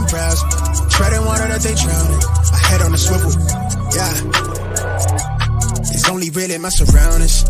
grasp. Treading water that they drowning. My head on a swivel. Yeah. It's only really my surroundings.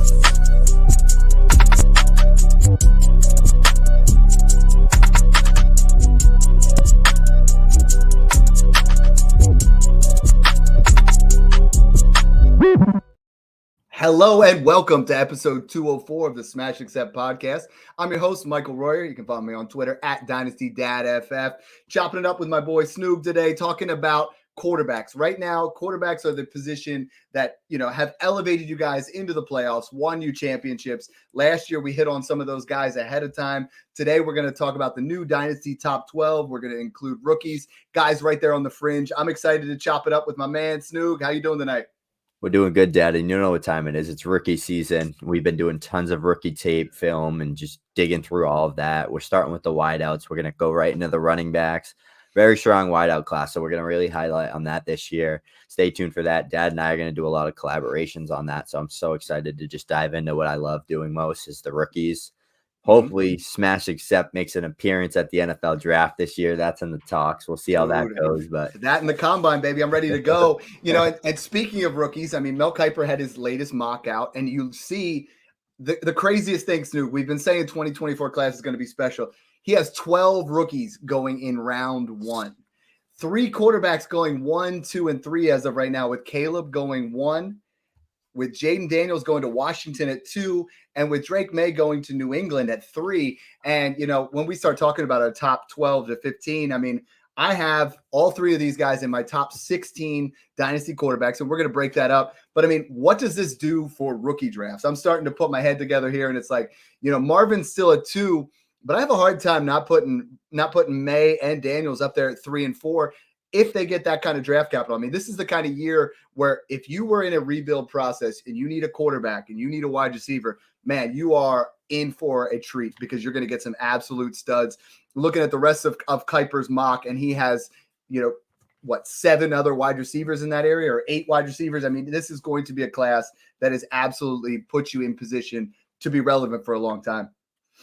Hello and welcome to episode 204 of the Smash Accept podcast. I'm your host, Michael Royer. You can follow me on Twitter at DynastyDadFF. Chopping it up with my boy Snoog today, talking about quarterbacks. Right now, quarterbacks are the position that, have elevated you guys into the playoffs, won you championships. Last year, we hit on some of those guys ahead of time. Today, we're going to talk about the new Dynasty Top 12. We're going to include rookies, guys right there on the fringe. I'm excited to chop it up with my man, Snoog. How you doing tonight? We're doing good, Dad, and you know what time it is. It's rookie season. We've been doing tons of rookie tape, film, and just digging through all of that. We're starting with the wideouts. We're going to go right into the running backs. Very strong wideout class, so we're going to really highlight on that this year. Stay tuned for that. Dad and I are going to do a lot of collaborations on that, so I'm so excited to just dive into what I love doing most is the rookies. Hopefully, Smash Accept makes an appearance at the NFL draft this year. That's in the talks. We'll see how that goes. But that and the combine, baby, I'm ready to go. And speaking of rookies, I mean, Mel Kiper had his latest mock out, and you see the craziest thing, Snoop. We've been saying 2024 class is going to be special. He has 12 rookies going in round one. 3 quarterbacks going 1, 2, and 3 as of right now, with Caleb going 1. With Jaden Daniels going to Washington at 2, and with Drake May going to New England at 3. And, when we start talking about our top 12 to 15, I mean, I have all 3 of these guys in my top 16 dynasty quarterbacks, and we're going to break that up. But, I mean, what does this do for rookie drafts? I'm starting to put my head together here, and it's like, Marvin's still at 2, but I have a hard time not putting May and Daniels up there at 3 and 4. If they get that kind of draft capital. I mean, this is the kind of year where if you were in a rebuild process and you need a quarterback and you need a wide receiver, man, you are in for a treat because you're going to get some absolute studs. Looking at the rest of Kiper's mock, and he has, 7 other wide receivers in that area or 8 wide receivers. I mean, this is going to be a class that is absolutely put you in position to be relevant for a long time.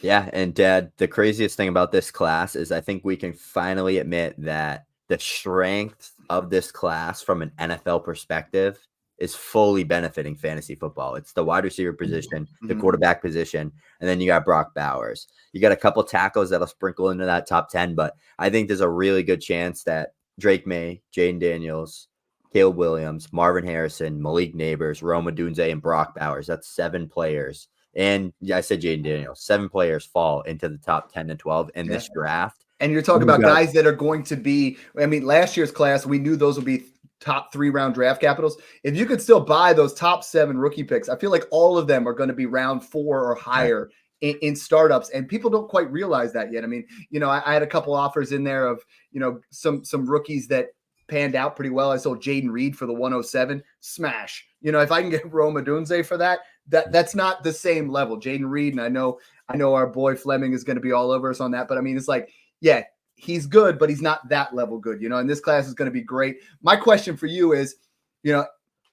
Yeah. And Dad, the craziest thing about this class is I think we can finally admit that the strength of this class from an NFL perspective is fully benefiting fantasy football. It's the wide receiver position, the quarterback position, and then you got Brock Bowers. You got a couple tackles that'll sprinkle into that top 10, but I think there's a really good chance that Drake May, Jaden Daniels, Caleb Williams, Marvin Harrison, Malik Neighbors, Rome Odunze, and Brock Bowers. That's 7 players. And I said Jaden Daniels. 7 players fall into the top 10 and 12 in this draft. And you're talking about guys that are going to be, I mean, last year's class, we knew those would be top 3 round draft capitals. If you could still buy those top 7 rookie picks, I feel like all of them are going to be round 4 or higher in startups. And people don't quite realize that yet. I mean, I had a couple offers in there of, some rookies that panned out pretty well. I sold Jaden Reed for the 107. Smash. If I can get Rome Odunze for that's not the same level. Jaden Reed, and I know our boy Fleming is going to be all over us on that, but I mean, it's like, yeah, he's good, but he's not that level good, and this class is going to be great. My question for you is,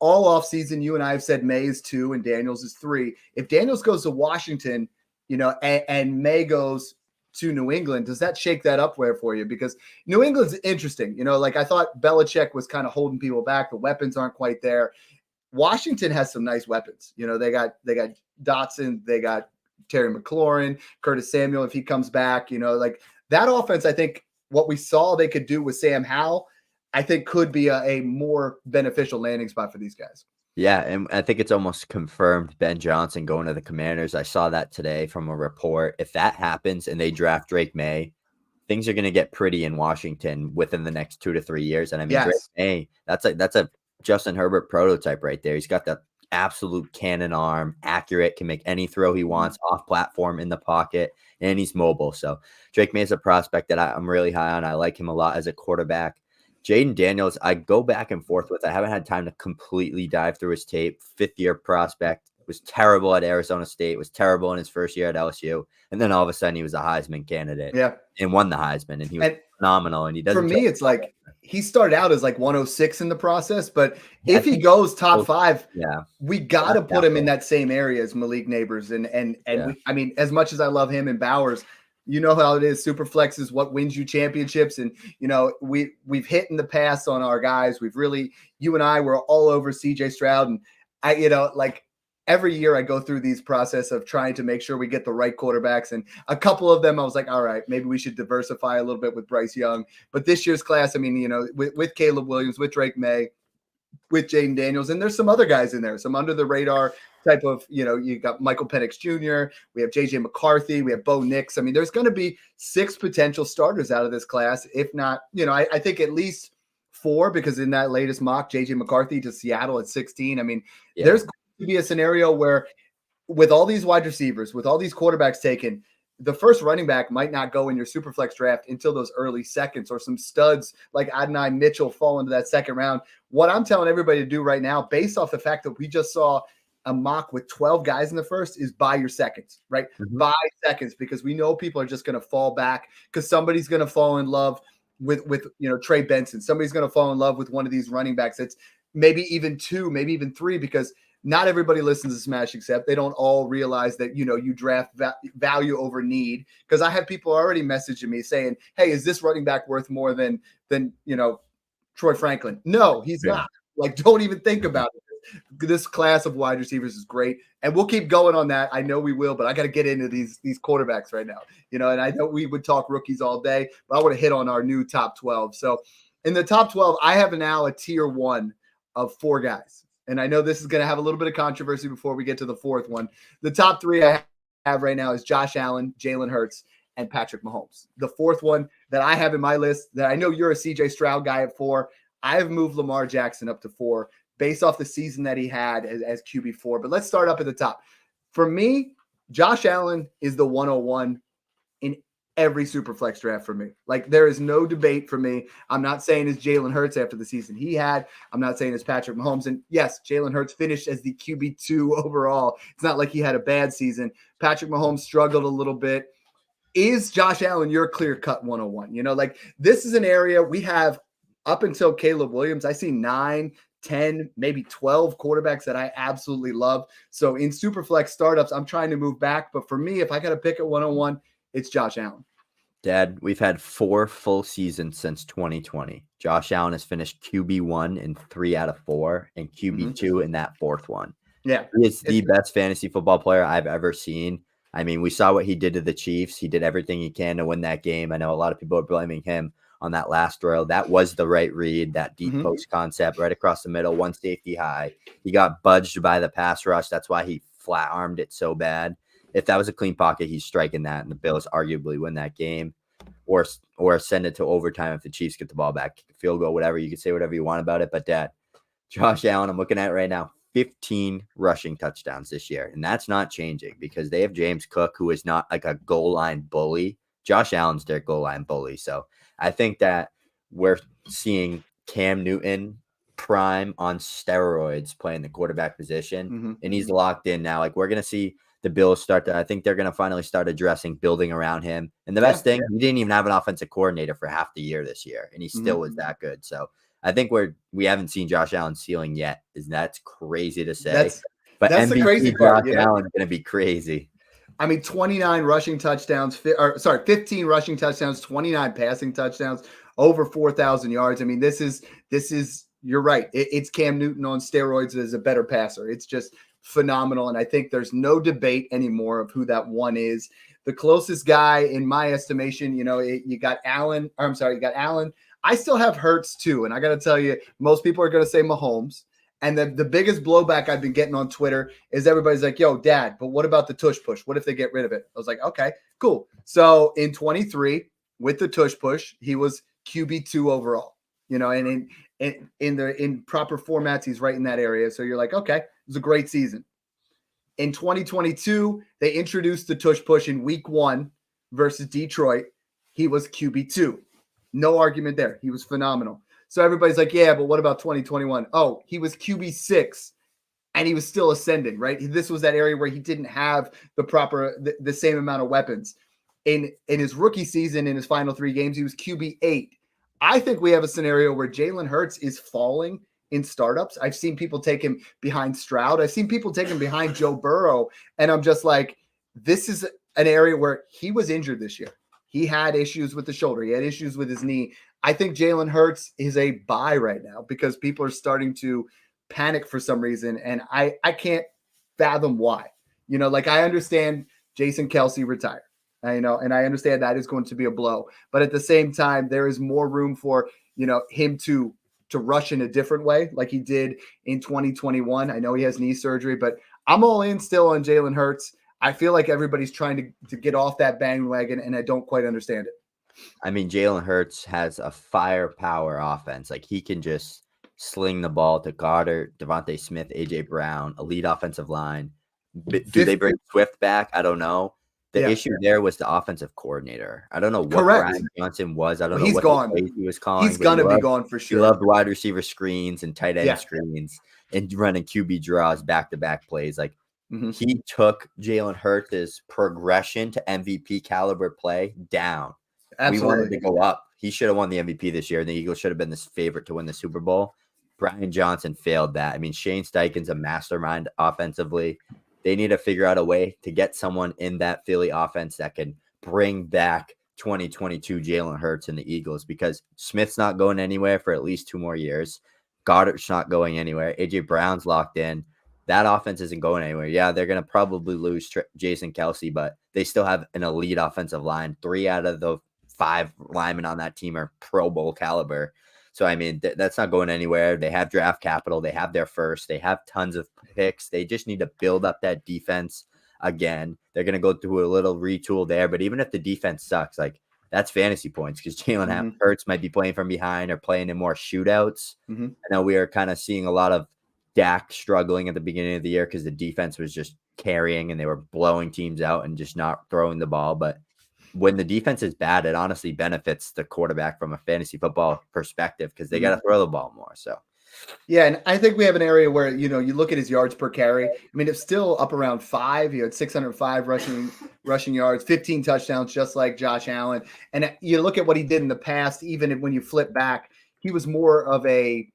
all offseason, you and I have said May is 2 and Daniels is 3. If Daniels goes to Washington, and May goes to New England, does that shake that up for you? Because New England's interesting. Like I thought Belichick was kind of holding people back. The weapons aren't quite there. Washington has some nice weapons. They got Dotson, they got Terry McLaurin, Curtis Samuel, if he comes back, like that offense, I think what we saw they could do with Sam Howell, I think could be a more beneficial landing spot for these guys. Yeah, and I think it's almost confirmed Ben Johnson going to the Commanders. I saw that today from a report. If that happens and they draft Drake May, things are going to get pretty in Washington within the next 2 to 3 years. And I mean, Drake May, that's a Justin Herbert prototype right there. He's got the absolute cannon arm, accurate, can make any throw he wants, off platform in the pocket, and he's mobile. So Drake May is a prospect that I'm really high on. I like him a lot as a quarterback. Jaden Daniels, I go back and forth with. I haven't had time to completely dive through his tape. 5th-year prospect, was terrible at Arizona State, was terrible in his first year at LSU, and then all of a sudden he was a Heisman candidate. Yeah, and won the Heisman, and he was phenomenal. And he doesn't. For me, it's like he started out as like 106 in the process, but if he goes top 5, we got to put him in that same area as Malik Neighbors, and I mean, as much as I love him and Bowers, You know how it is. Superflex is what wins you championships. And, we've hit in the past on our guys. You and I were all over CJ Stroud. And every year I go through these process of trying to make sure we get the right quarterbacks. And a couple of them, I was like, all right, maybe we should diversify a little bit with Bryce Young. But this year's class, with Caleb Williams, with Drake May, with Jaden Daniels, and there's some other guys in there, some under the radar type of, you got Michael Penix Jr., we have JJ McCarthy, we have Bo Nix. There's going to be 6 potential starters out of this class. If not, I think at least 4, because in that latest mock, JJ McCarthy to Seattle at 16. There's going to be a scenario where with all these wide receivers, with all these quarterbacks taken, the first running back might not go in your Superflex draft until those early seconds, or some studs like Adonai Mitchell fall into that second round. What I'm telling everybody to do right now, based off the fact that we just saw a mock with 12 guys in the first, is buy your seconds, right? Mm-hmm. Buy seconds, because we know people are just going to fall back, because somebody's going to fall in love with Trey Benson. Somebody's going to fall in love with one of these running backs. It's maybe even 2, maybe even 3, because not everybody listens to Smash Accept. They don't all realize that, you draft value over need. Because I have people already messaging me saying, hey, is this running back worth more than Troy Franklin? No, he's not. Don't even think about it. This class of wide receivers is great. And we'll keep going on that. I know we will, but I got to get into these quarterbacks right now. And I know we would talk rookies all day, but I want to hit on our new top 12. So in the top 12, I have now a tier 1 of 4 guys. And I know this is going to have a little bit of controversy before we get to the 4th one. The top 3 I have right now is Josh Allen, Jalen Hurts, and Patrick Mahomes. The 4th one that I have in my list, that I know you're a CJ Stroud guy at 4, I have moved Lamar Jackson up to 4 based off the season that he had as QB4. But let's start up at the top. For me, Josh Allen is the 101 in every Superflex draft for me. There is no debate for me. I'm not saying it's Jalen Hurts after the season he had. I'm not saying it's Patrick Mahomes. And yes, Jalen Hurts finished as the QB2 overall. It's not like he had a bad season. Patrick Mahomes struggled a little bit. Is Josh Allen your clear-cut 101? This is an area we have up until Caleb Williams. I see 9, 10, maybe 12 quarterbacks that I absolutely love. So in Superflex startups, I'm trying to move back. But for me, if I got to pick at 101, it's Josh Allen. Dad, we've had 4 full seasons since 2020. Josh Allen has finished QB1 in 3 out of 4 and QB2 in that 4th one. Yeah. He is the best fantasy football player I've ever seen. We saw what he did to the Chiefs. He did everything he can to win that game. I know a lot of people are blaming him on that last throw. That was the right read, that deep post concept right across the middle, 1 safety high. He got budged by the pass rush. That's why he flat-armed it so bad. If that was a clean pocket, he's striking that, and the Bills arguably win that game or send it to overtime if the Chiefs get the ball back, field goal, whatever. You can say whatever you want about it. But, Dad, Josh Allen, I'm looking at right now, 15 rushing touchdowns this year, and that's not changing because they have James Cook, who is not like a goal line bully. Josh Allen's their goal line bully. So I think that we're seeing Cam Newton prime on steroids playing the quarterback position, and he's locked in now. We're going to see the Bills I think they're going to finally start addressing building around him. And the best thing, he didn't even have an offensive coordinator for half the year this year, and he still was that good. So I think we haven't seen Josh Allen's ceiling yet. That's crazy to say. That's MVP the crazy part. Josh Allen's going to be crazy. 29 rushing touchdowns, 15 rushing touchdowns, 29 passing touchdowns, over 4,000 yards. This is you're right. It's Cam Newton on steroids as a better passer. It's just phenomenal. And I think there's no debate anymore of who that one is. The closest guy in my estimation, you got Allen. You got Allen. I still have Hurts too. And I got to tell you, most people are going to say Mahomes. And the biggest blowback I've been getting on Twitter is everybody's like, yo, Dad, but what about the tush push? What if they get rid of it? I was like, okay, cool. So in 23, with the tush push, he was QB2 overall, and in proper formats, he's right in that area. So you're like, okay, it was a great season. In 2022, they introduced the tush push in week 1 versus Detroit. He was QB2. No argument there. He was phenomenal. So everybody's like, yeah, but what about 2021? Oh, he was QB6 and he was still ascending, right? This was that area where he didn't have the same amount of weapons. In his rookie season, in his final 3 games, he was QB8. I think we have a scenario where Jalen Hurts is falling in startups. I've seen people take him behind Stroud. I've seen people take him behind Joe Burrow. And I'm just like, this is an area where he was injured this year. He had issues with the shoulder. He had issues with his knee. I think Jalen Hurts is a buy right now because people are starting to panic for some reason. And I can't fathom why. Like I understand Jason Kelsey retired. And I understand that is going to be a blow. But at the same time, there is more room for, him to rush in a different way like he did in 2021. I know he has knee surgery, but I'm all in still on Jalen Hurts. I feel like everybody's trying to get off that bandwagon, and I don't quite understand it. I mean, Jalen Hurts has a firepower offense. Like he can just sling the ball to Goddard, Devontae Smith, AJ Brown, elite offensive line. Do they bring Swift back? I don't know. The issue there was the offensive coordinator. I don't know what Brian Johnson was. I don't know what gone. He was calling. He's going to be gone for sure. He loved wide receiver screens and tight end screens and running QB draws, back-to-back plays. Like he took Jalen Hurts' progression to MVP caliber play down. Absolutely. We wanted to go up. He should have won the MVP this year, and the Eagles should have been this favorite to win the Super Bowl. Brian Johnson failed that. I mean, Shane Steichen's a mastermind offensively. They need to figure out a way to get someone in that Philly offense that can bring back 2022 Jalen Hurts and the Eagles, because Smith's not going anywhere for at least 2 more years. Goddard's not going anywhere. AJ Brown's locked in. That offense isn't going anywhere. Yeah, they're going to probably lose Jason Kelsey, but they still have an elite offensive line. 3 out of the 5 linemen on that team are Pro Bowl caliber. So, I mean, that's not going anywhere. They have draft capital. They have their first. They have tons of picks. They just need to build up that defense again. They're going to go through a little retool there. But even if the defense sucks, like that's fantasy points because Jalen Hurts might be playing from behind or playing in more shootouts. I know we are kind of seeing a lot of Dak struggling at the beginning of the year because the defense was just carrying and they were blowing teams out and just not throwing the ball. But when the defense is bad, it honestly benefits the quarterback from a fantasy football perspective because they got to throw the ball more. So, yeah, and I think we have an area where, you look at his yards per carry. I mean, it's still up around 5. He had 605 rushing yards, 15 touchdowns, just like Josh Allen. And you look at what he did in the past, even when you flip back, he was more of a,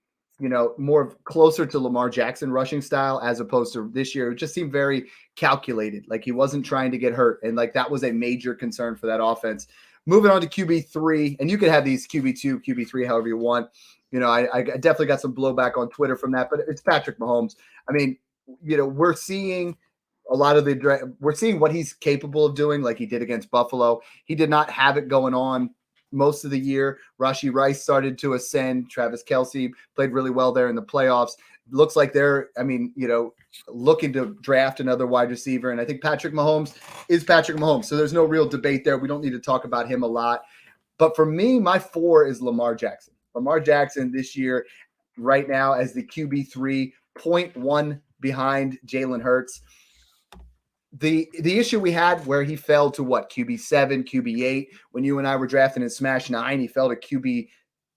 more closer to Lamar Jackson rushing style as opposed to this year. It just seemed very calculated. Like he wasn't trying to get hurt. And like that was a major concern for that offense. Moving on to QB3, and you could have these QB2, QB3, however you want. I definitely got some blowback on Twitter from that, but it's Patrick Mahomes. I mean, we're seeing we're seeing what he's capable of doing, like he did against Buffalo. He did not have it going on most of the year. Rashee Rice started to ascend. Travis Kelce played really well there in the playoffs. Looks like they're, looking to draft another wide receiver. And I think Patrick Mahomes is Patrick Mahomes. So there's no real debate there. We don't need to talk about him a lot. But for me, my 4 is Lamar Jackson. Lamar Jackson this year, right now, as the QB3, 0.1 behind Jalen Hurts. The issue we had where he fell to QB7, QB8, when you and I were drafting in Smash 9, he fell to QB,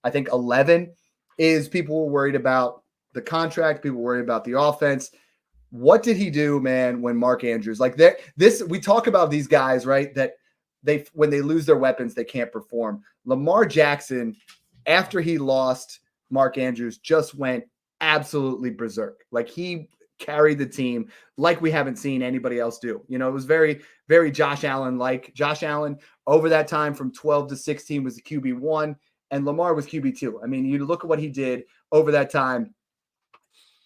I think 11, is people were worried about the contract, people were worried about the offense. What did he do, man, when Mark Andrews, we talk about these guys, right, that when they lose their weapons, they can't perform. Lamar Jackson, after he lost Mark Andrews, just went absolutely berserk. Like he carried the team like we haven't seen anybody else do. It was very, very Josh Allen-like. Josh Allen over that time from 12 to 16 was the QB1 and Lamar was QB2. I mean, you look at what he did over that time.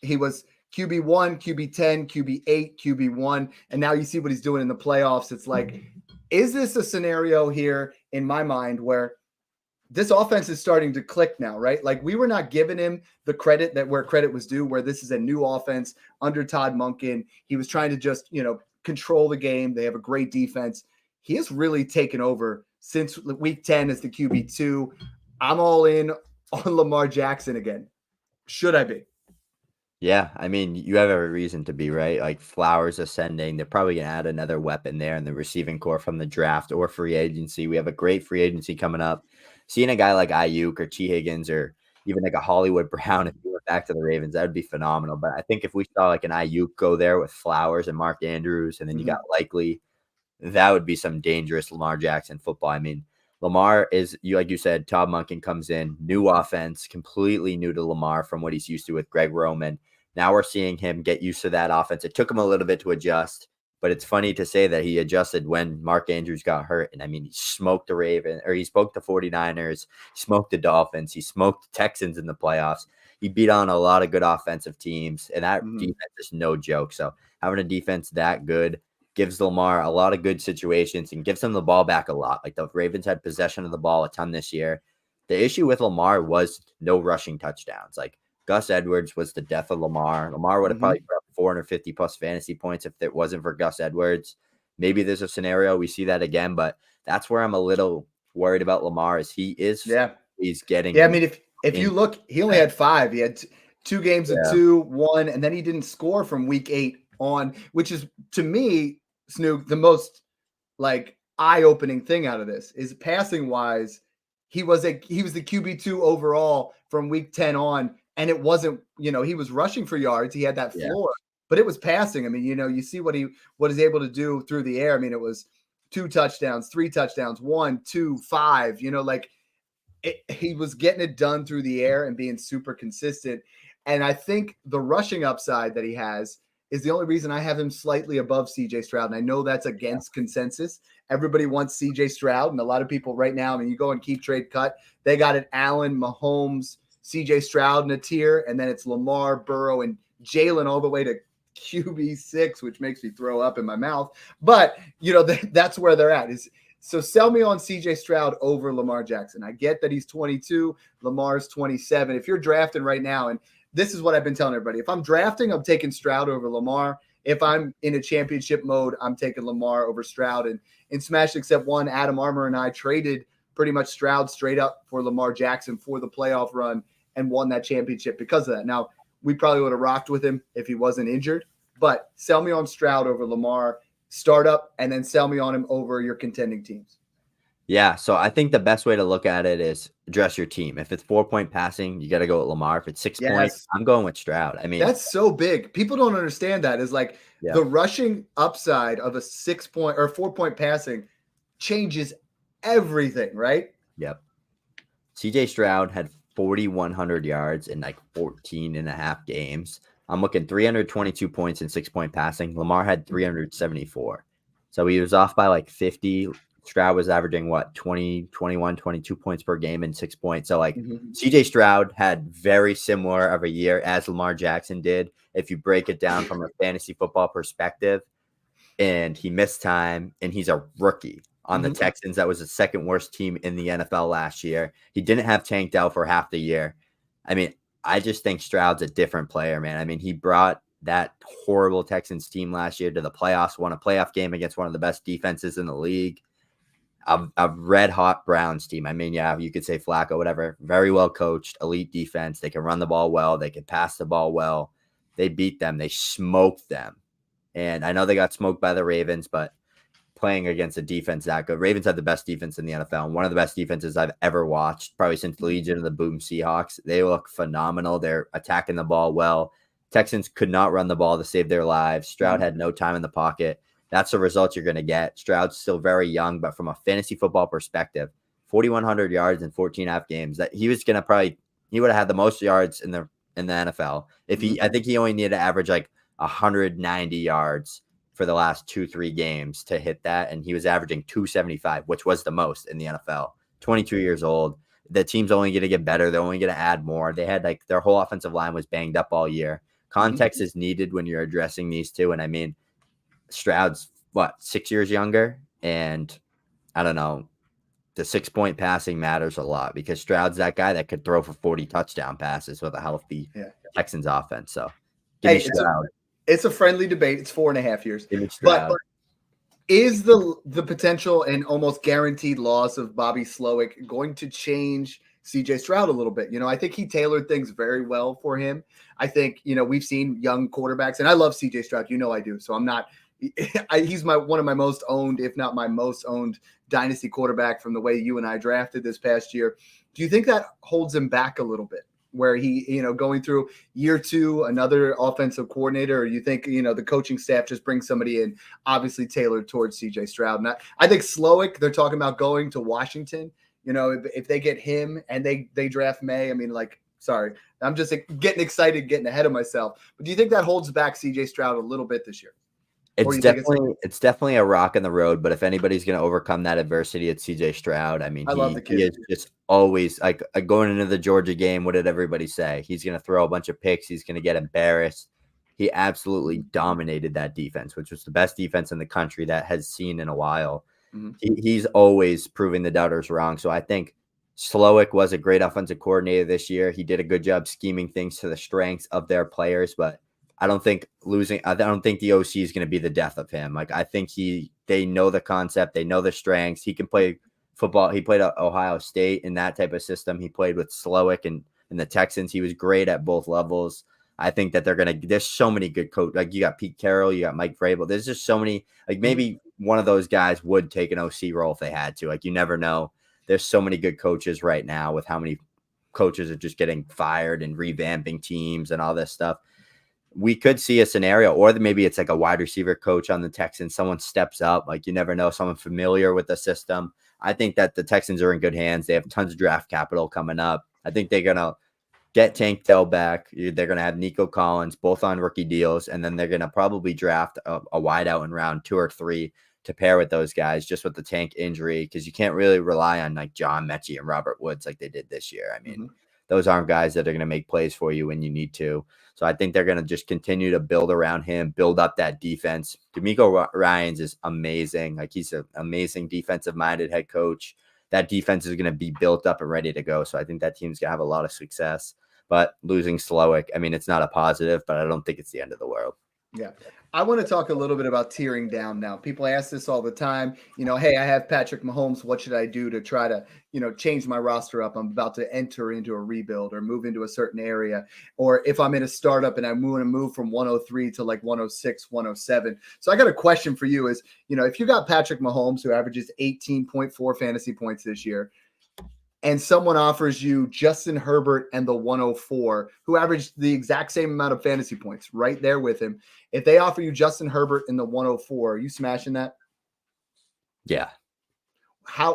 He was QB1, QB10, QB8, QB1, and now you see what he's doing in the playoffs. It's like, is this a scenario here in my mind where this offense is starting to click now, right? Like we were not giving him the credit that where credit was due, where this is a new offense under Todd Monken. He was trying to just, control the game. They have a great defense. He has really taken over since week 10 as the QB2. I'm all in on Lamar Jackson again. Should I be? Yeah, I mean, you have every reason to be, right? Like Flowers ascending. They're probably going to add another weapon there in the receiving core from the draft or free agency. We have a great free agency coming up. Seeing a guy like Ayuk or T. Higgins or even like a Hollywood Brown, if he went back to the Ravens, that would be phenomenal. But I think if we saw like an Ayuk go there with Flowers and Mark Andrews, and then you got Likely, that would be some dangerous Lamar Jackson football. I mean, Lamar is, like you said, Todd Monken comes in, new offense, completely new to Lamar from what he's used to with Greg Roman. Now we're seeing him get used to that offense. It took him a little bit to adjust, But it's funny to say that he adjusted when Mark Andrews got hurt. And I mean, he smoked he smoked the 49ers, he smoked the Dolphins, he smoked the Texans in the playoffs. He beat on a lot of good offensive teams, and that defense is no joke. So having a defense that good gives Lamar a lot of good situations and gives him the ball back a lot. Like the Ravens had possession of the ball a ton this year. The issue with Lamar was no rushing touchdowns. Like Gus Edwards was the death of Lamar. Lamar would have probably put up 450 plus fantasy points if it wasn't for Gus Edwards. Maybe there's a scenario we see that again, but that's where I'm a little worried about Lamar is he's getting. Yeah, I mean, if you look, he only had 5. He had 2 games of 2, 1, and then he didn't score from week 8 on, which is to me, Snoop, the most like eye-opening thing out of this is passing wise. He was the QB2 overall from week 10 on. And it wasn't, he was rushing for yards. He had that floor, but it was passing. I mean, you see what he's able to do through the air. I mean, it was 2 touchdowns, 3 touchdowns, 1, 2, 5, he was getting it done through the air and being super consistent. And I think the rushing upside that he has is the only reason I have him slightly above CJ Stroud. And I know that's against consensus. Everybody wants CJ Stroud. And a lot of people right now, I mean, you go and keep trade cut, they got it Allen, Mahomes, CJ Stroud in a tier, and then it's Lamar, Burrow, and Jalen all the way to QB6, which makes me throw up in my mouth. But, that's where they're at. So sell me on CJ Stroud over Lamar Jackson. I get that he's 22, Lamar's 27. If you're drafting right now, and this is what I've been telling everybody, if I'm drafting, I'm taking Stroud over Lamar. If I'm in a championship mode, I'm taking Lamar over Stroud. And in Smash Except One, Adam Armour and I traded pretty much Stroud straight up for Lamar Jackson for the playoff run and won that championship because of that. Now, we probably would have rocked with him if he wasn't injured, but sell me on Stroud over Lamar, start up, and then sell me on him over your contending teams. Yeah, so I think the best way to look at it is address your team. If it's 4-point passing, you got to go with Lamar. If it's 6 points, I'm going with Stroud. I mean, that's so big. People don't understand that. Is like the rushing upside of a 6-point or 4-point passing changes everything, right? Yep. CJ Stroud had 4,100 yards in like 14 and a half games. I'm looking 322 points in 6-point passing. Lamar had 374. So he was off by like 50. Stroud was averaging 20, 21, 22 points per game in 6 points. So like CJ Stroud had very similar of a year as Lamar Jackson did. If you break it down from a fantasy football perspective, and he missed time and he's a rookie on the Texans. That was the second worst team in the NFL last year. He didn't have Tank Dell for half the year. I mean, I just think Stroud's a different player, man. I mean, he brought that horrible Texans team last year to the playoffs, won a playoff game against one of the best defenses in the league. A red-hot Browns team. I mean, yeah, you could say Flacco, whatever. Very well coached, elite defense. They can run the ball well. They can pass the ball well. They beat them. They smoked them. And I know they got smoked by the Ravens, but playing against a defense that good. Ravens have the best defense in the NFL, and one of the best defenses I've ever watched, probably since Legion of the Boom Seahawks. They look phenomenal. They're attacking the ball well. Texans could not run the ball to save their lives. Stroud had no time in the pocket. That's the result you're going to get. Stroud's still very young, but from a fantasy football perspective, 4,100 yards in 14 half games, that he was going to he would have had the most yards in the NFL. I think he only needed to average like 190 yards for the last 2-3 games to hit that. And he was averaging 275, which was the most in the NFL. 22 years old. The team's only going to get better. They're only going to add more. They had their whole offensive line was banged up all year. Context is needed when you're addressing these two. And I mean, Stroud's 6 years younger, and I don't know, the 6-point passing matters a lot because Stroud's that guy that could throw for 40 touchdown passes with a healthy Texans offense. So give me Stroud. It's a friendly debate. It's 4.5 years. But is the potential and almost guaranteed loss of Bobby Slowick going to change CJ Stroud a little bit? I think he tailored things very well for him. I think, we've seen young quarterbacks, and I love CJ Stroud. I do. So I'm not he's one of my most owned, if not my most owned dynasty quarterback from the way you and I drafted this past year. Do you think that holds him back a little bit where he, going through year 2, another offensive coordinator, or you think, the coaching staff just brings somebody in obviously tailored towards CJ Stroud? And I think Slowick, they're talking about going to Washington. If they get him and they draft May, I mean, sorry, I'm just getting excited, getting ahead of myself. But do you think that holds back CJ Stroud a little bit this year? Or you think It's definitely a rock in the road, but if anybody's going to overcome that adversity, it's CJ Stroud. I mean, I love the he kid. is just always like going into the Georgia game. What did everybody say? He's going to throw a bunch of picks. He's going to get embarrassed. He absolutely dominated that defense, which was the best defense in the country that has seen in a while. Mhm. He's always proving the doubters wrong. So I think Slowick was a great offensive coordinator this year. He did a good job scheming things to the strengths of their players, but I don't think the OC is going to be the death of him. Like, I think they know the concept. They know the strengths. He can play football. He played at Ohio State in that type of system. He played with Slowick and the Texans. He was great at both levels. I think that there's so many good coaches. Like, you got Pete Carroll, you got Mike Vrabel. There's just so many, like, maybe one of those guys would take an OC role if they had to. Like, you never know. There's so many good coaches right now with how many coaches are just getting fired and revamping teams and all this stuff. We could see a scenario, or maybe it's like a wide receiver coach on the Texans. Someone steps up, like, you never know, someone familiar with the system. I think that the Texans are in good hands. They have tons of draft capital coming up. I think they're going to get Tank Dell back. They're going to have Nico Collins, both on rookie deals, and then they're going to probably draft a wideout in round 2 or 3 to pair with those guys, just with the Tank injury, because you can't really rely on like John Mechie and Robert Woods like they did this year. I mean, those aren't guys that are going to make plays for you when you need to. So I think they're going to just continue to build around him, build up that defense. D'Amico Ryans is amazing. Like, he's an amazing defensive-minded head coach. That defense is going to be built up and ready to go. So I think that team's going to have a lot of success. But losing Slowick, I mean, it's not a positive, but I don't think it's the end of the world. Yeah. I want to talk a little bit about tearing down now. People ask this all the time. Hey, I have Patrick Mahomes. What should I do to try to, change my roster up? I'm about to enter into a rebuild or move into a certain area. Or if I'm in a startup and I want to move from 103 to like 106, 107. So I got a question for you is, if you got Patrick Mahomes, who averages 18.4 fantasy points this year, and someone offers you Justin Herbert and the 104, who averaged the exact same amount of fantasy points right there with him. If they offer you Justin Herbert in the 104, are you smashing that? Yeah.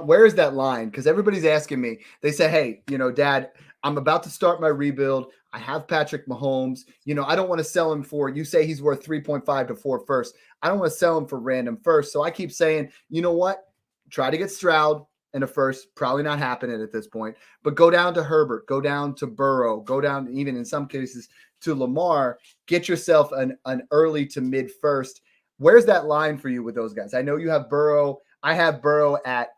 Where is that line? Because everybody's asking me. They say, hey, Dad, I'm about to start my rebuild. I have Patrick Mahomes. I don't want to sell him for, you say he's worth 3.5 to 4 first. I don't want to sell him for random first. So I keep saying, you know what? Try to get Stroud in a first, probably not happening at this point, but go down to Herbert, go down to Burrow, go down even in some cases to Lamar, get yourself an early to mid first. Where's that line for you with those guys? I know you have Burrow. I have Burrow at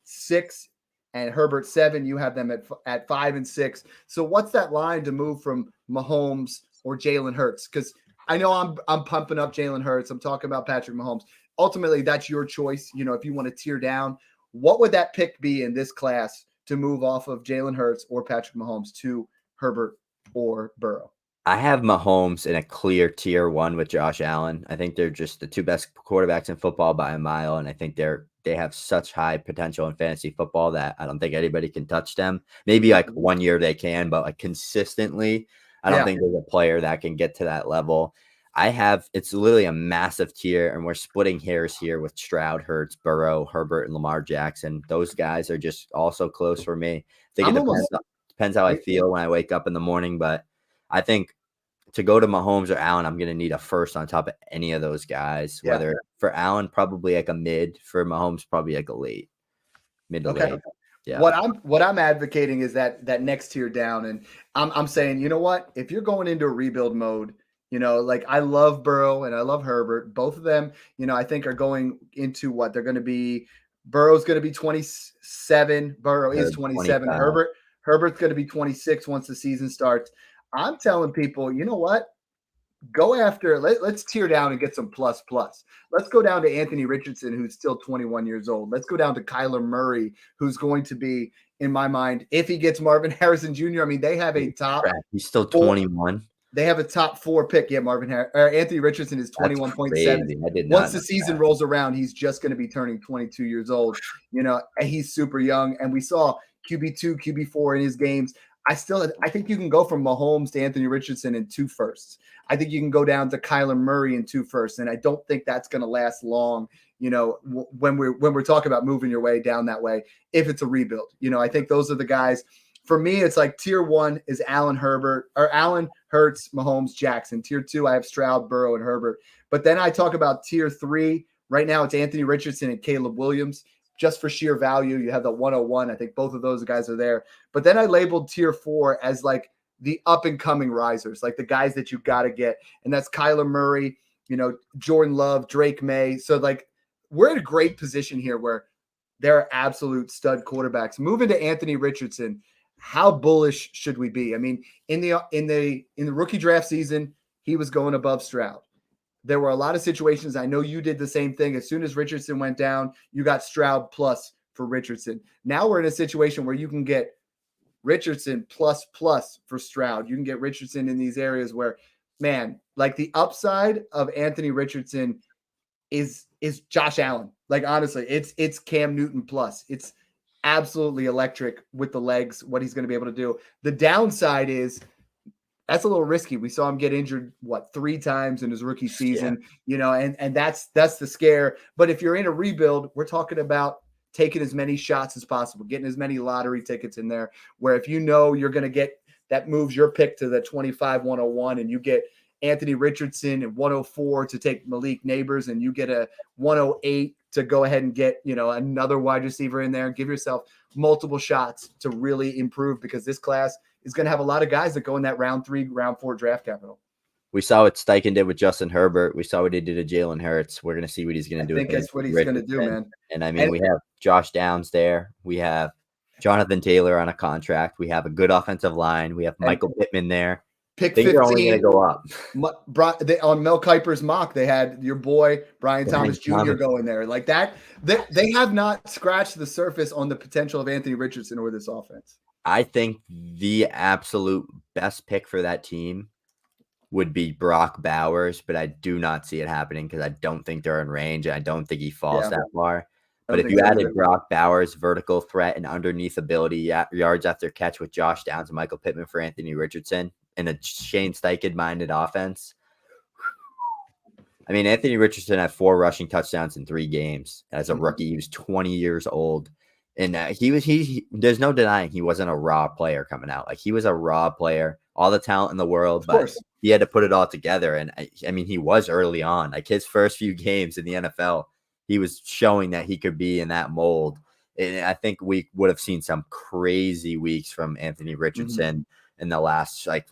6 and Herbert 7. You have them at 5 and 6. So what's that line to move from Mahomes or Jalen Hurts? Because I know I'm pumping up Jalen Hurts. I'm talking about Patrick Mahomes. Ultimately, that's your choice. If you want to tear down, what would that pick be in this class to move off of Jalen Hurts or Patrick Mahomes to Herbert or Burrow? I have Mahomes in a clear tier 1 with Josh Allen. I think they're just the 2 best quarterbacks in football by a mile, and I think they have such high potential in fantasy football that I don't think anybody can touch them. Maybe like one year they can, but like consistently, I don't think there's a player that can get to that level. It's literally a massive tier, and we're splitting hairs here with Stroud, Hurts, Burrow, Herbert, and Lamar Jackson. Those guys are just also close for me. I think it depends how I feel when I wake up in the morning, but I think to go to Mahomes or Allen, I'm going to need a first on top of any of those guys. Yeah. Whether for Allen, probably like a mid, for Mahomes, probably like a mid to late. Yeah. What I'm advocating is that next tier down, and I'm saying, you know what? If you're going into a rebuild mode, like I love Burrow and I love Herbert. Both of them, I think are going into what they're going to be. Burrow's going to be 27. Burrow is 27. 25. Herbert's going to be 26 once the season starts. I'm telling people, you know what? Go after, let's tear down and get some plus. Let's go down to Anthony Richardson, who's still 21 years old. Let's go down to Kyler Murray, who's going to be, in my mind, if he gets Marvin Harrison Jr., I mean, they have a top. He's still 21. They have a top 4 pick. Yeah, Anthony Richardson is 21.7. Once the season rolls around, he's just going to be turning 22 years old. And he's super young. And we saw QB2, QB4 in his games. I think you can go from Mahomes to Anthony Richardson in 2 firsts. I think you can go down to Kyler Murray in 2 firsts. And I don't think that's going to last long, when we're talking about moving your way down that way, if it's a rebuild. I think those are the guys. For me, it's like tier 1 is Allen Hurts, Mahomes, Jackson. Tier 2, I have Stroud, Burrow, and Herbert. But then I talk about tier 3. Right now, it's Anthony Richardson and Caleb Williams. Just for sheer value, you have the 101. I think both of those guys are there. But then I labeled tier 4 as like the up-and-coming risers, like the guys that you got to get. And that's Kyler Murray, Jordan Love, Drake May. So, like, we're in a great position here where they're absolute stud quarterbacks. Moving to Anthony Richardson, how bullish should we be? I mean, in the rookie draft season, he was going above Stroud. There were a lot of situations. I know you did the same thing. As soon as Richardson went down, you got Stroud plus for Richardson. Now we're in a situation where you can get Richardson plus for Stroud. You can get Richardson in these areas where, man, like the upside of Anthony Richardson is Josh Allen. Like, honestly, it's Cam Newton plus. It's absolutely electric with the legs, what he's going to be able to do. The downside is that's a little risky. We saw him get injured, 3 times in his rookie season, and that's the scare. But if you're in a rebuild, we're talking about taking as many shots as possible, getting as many lottery tickets in there, where if you're going to get that moves your pick to the 25-101 and you get Anthony Richardson and 104 to take Malik Neighbors and you get a 108 to go ahead and get, another wide receiver in there and give yourself multiple shots to really improve, because this class is going to have a lot of guys that go in that round 3, round 4 draft capital. We saw what Steichen did with Justin Herbert. We saw what he did to Jalen Hurts. We're going to see what he's going to do. I think that's what he's going to do, man. And I mean, we have Josh Downs there. We have Jonathan Taylor on a contract. We have a good offensive line. We have Michael Pittman there. Pick Things 15. are only going to go up. On Mel Kiper's mock, they had your boy Brian Thomas Jr. going there. Like that, they have not scratched the surface on the potential of Anthony Richardson or this offense. I think the absolute best pick for that team would be Brock Bowers, but I do not see it happening because I don't think they're in range. I don't think he falls that far. But if you added Brock Bowers, vertical threat, and underneath ability yards after catch with Josh Downs and Michael Pittman for Anthony Richardson and a Shane Steichen-minded offense, I mean, Anthony Richardson had 4 rushing touchdowns in 3 games as a rookie. He was 20 years old. And there's no denying he wasn't a raw player coming out. Like, he was a raw player, all the talent in the world, but he had to put it all together. And I mean, he was early on, like his first few games in the NFL, he was showing that he could be in that mold. And I think we would have seen some crazy weeks from Anthony Richardson in the last, like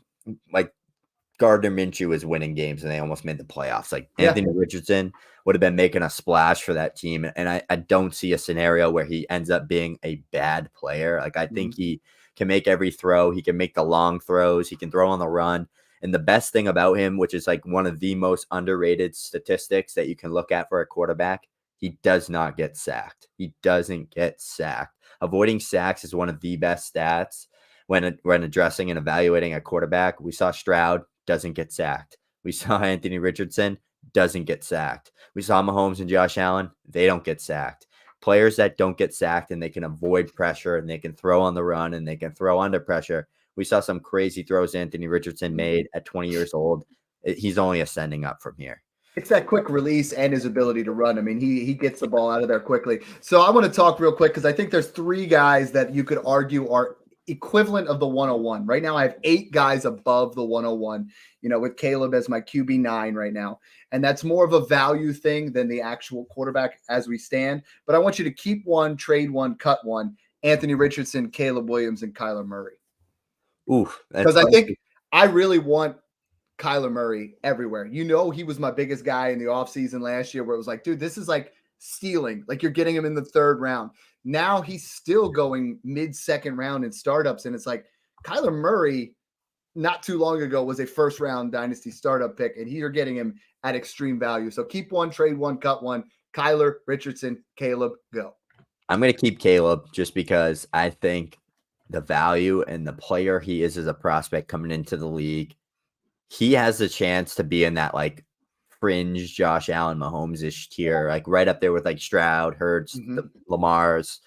Gardner Minshew was winning games and they almost made the playoffs. Like Anthony Richardson would have been making a splash for that team. And I don't see a scenario where he ends up being a bad player. Like, I think he can make every throw. He can make the long throws. He can throw on the run. And the best thing about him, which is like one of the most underrated statistics that you can look at for a quarterback, he does not get sacked. He doesn't get sacked. Avoiding sacks is one of the best stats when addressing and evaluating a quarterback. We saw Stroud doesn't get sacked. We saw Anthony Richardson doesn't get sacked. We saw Mahomes and Josh Allen. They don't get sacked. Players that don't get sacked and they can avoid pressure and they can throw on the run and they can throw under pressure. We saw some crazy throws Anthony Richardson made at 20 years old. He's only ascending up from here. It's that quick release and his ability to run. I mean, he gets the ball out of there quickly. So I want to talk real quick because I think there's 3 guys that you could argue are equivalent of the 101. Right now I have 8 guys above the 101, with Caleb as my QB9 right now. And that's more of a value thing than the actual quarterback as we stand. But I want you to keep one, trade one, cut one. Anthony Richardson, Caleb Williams, and Kyler Murray. Because I think I really want Kyler Murray everywhere. He was my biggest guy in the offseason last year where it was like, dude, this is like stealing. Like, you're getting him in the 3rd round. Now he's still going mid-second round in startups. And it's like Kyler Murray not too long ago was a 1st-round Dynasty startup pick, and you're getting him at extreme value. So keep one, trade one, cut one. Kyler, Richardson, Caleb, go. I'm going to keep Caleb just because I think the value and the player he is as a prospect coming into the league, he has a chance to be in that like fringe Josh Allen, Mahomes-ish tier, like right up there with like Stroud, Hurts, the Lamars.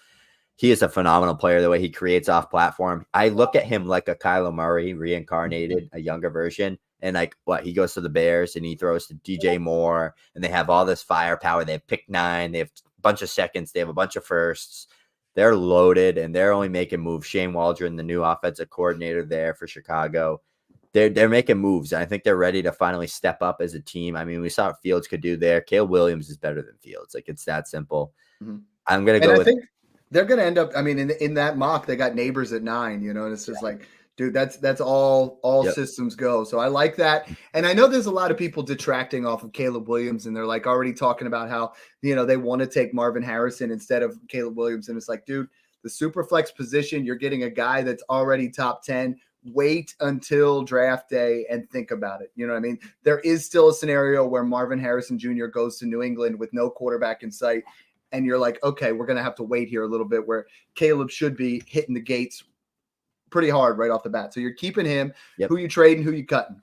He is a phenomenal player, the way he creates off platform. I look at him like a Kyler Murray reincarnated, a younger version. And like he goes to the Bears and he throws to DJ Moore and they have all this firepower. They have pick 9. They have a bunch of seconds. They have a bunch of firsts. they're loaded and they're only making moves. Shane Waldron, the new offensive coordinator there for Chicago, they're making moves. And I think they're ready to finally step up as a team. I mean, we saw what Fields could do there. Caleb Williams is better than Fields. Like, it's that simple. Mhm. I'm gonna And go I with think they're going to end up. I mean, in that mock, they got Neighbors at 9. You know, and it's just like, dude, that's all Yep. systems go. So I like that. And I know there's a lot of people detracting off of Caleb Williams, and they're like already talking about how they want to take Marvin Harrison instead of Caleb Williams. And it's like, dude, the super flex position, you're getting a guy that's already top 10. Wait until draft day and think about it. You know what I mean? There is still a scenario where Marvin Harrison Jr. goes to New England with no quarterback in sight. And you're like, okay, we're going to have to wait here a little bit, where Caleb should be hitting the gates pretty hard right off the bat. So you're keeping him. Yep. Who you trading, who you cutting?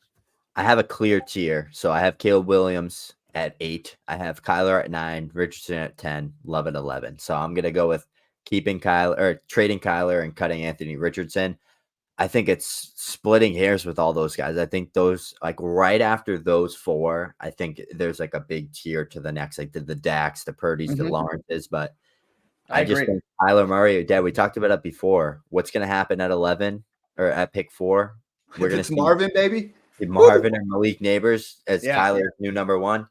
I have a clear tier. So I have Caleb Williams at 8. I have Kyler at 9, Richardson at 10, Love at 11. So I'm going to go with keeping Kyler or trading Kyler and cutting Anthony Richardson. I think it's splitting hairs with all those guys. I think those, like, right after those 4, I think there's like a big tier to the next, like the Dax, the Purdy's, the Lawrences. But I just think Kyler Murray, Dad, we talked about it before. What's going to happen at 11 or at pick 4? We're going to see Marvin, baby. Marvin and Malik Neighbors as Kyler's new number 1.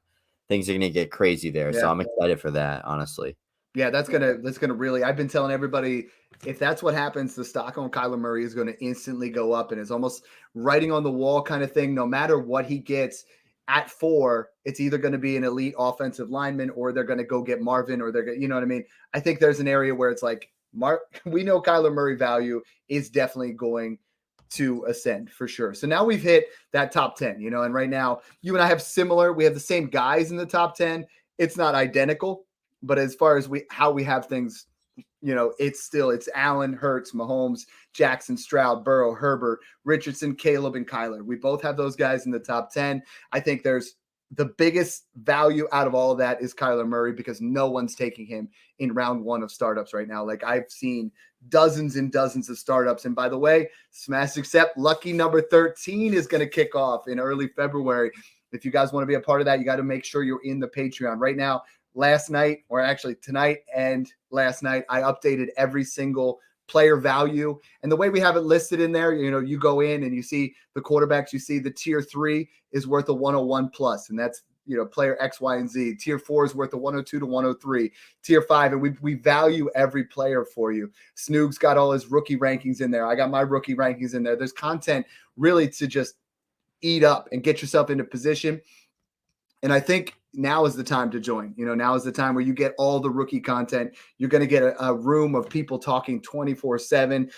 Things are going to get crazy there. So I'm excited for that, honestly. Yeah, that's gonna really. I've been telling everybody, if that's what happens, the stock on Kyler Murray is going to instantly go up, and it's almost writing on the wall kind of thing. No matter what he gets at 4, it's either going to be an elite offensive lineman, or they're going to go get Marvin, or they're going, you know what I mean? I think there's an area where it's like, we know Kyler Murray value is definitely going to ascend for sure. So now we've hit that top 10, and right now you and I have we have the same guys in the top 10. It's not identical, but as far as how we have things, it's Allen, Hurts, Mahomes, Jackson, Stroud, Burrow, Herbert, Richardson, Caleb, and Kyler. We both have those guys in the top 10. I think there's the biggest value out of all of that is Kyler Murray, because no one's taking him in round 1 of startups right now. Like, I've seen dozens and dozens of startups. And by the way, Smash Accept Lucky number 13 is going to kick off in early February. If you guys want to be a part of that, you got to make sure you're in the Patreon right now. Last night, or actually tonight and last night, I updated every single player value. And the way we have it listed in there, you go in and you see the quarterbacks, you see the tier 3 is worth a 101 plus. And that's, player X, Y, and Z. Tier 4 is worth a 102 to 103. Tier 5, and we value every player for you. Snoog's got all his rookie rankings in there. I got my rookie rankings in there. There's content really to just eat up and get yourself into position. And I think now is the time to join. Now is the time where you get all the rookie content. You're going to get a room of people talking 24/7.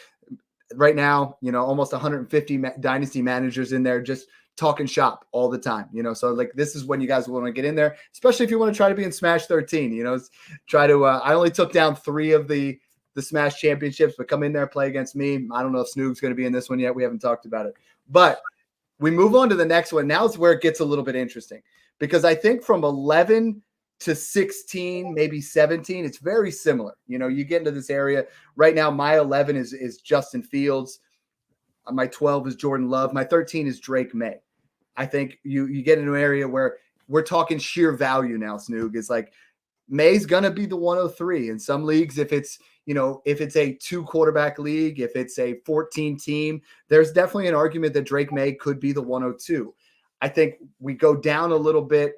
Right now, almost 150 Dynasty managers in there just talking shop all the time. So like, this is when you guys want to get in there, especially if you want to try to be in Smash 13. Try to. I only took down 3 of the Smash championships, but come in there, play against me. I don't know if Snoog's going to be in this one yet. We haven't talked about it, but we move on to the next one. Now is where it gets a little bit interesting. Because I think from 11 to 16, maybe 17, it's very similar. You get into this area right now. My 11 is Justin Fields. My 12 is Jordan Love. My 13 is Drake May. I think you get into an area where we're talking sheer value now, Snoog. It's like May's going to be the 103 in some leagues. If it's a 2 quarterback league, if it's a 14 team, there's definitely an argument that Drake May could be the 102. I think we go down a little bit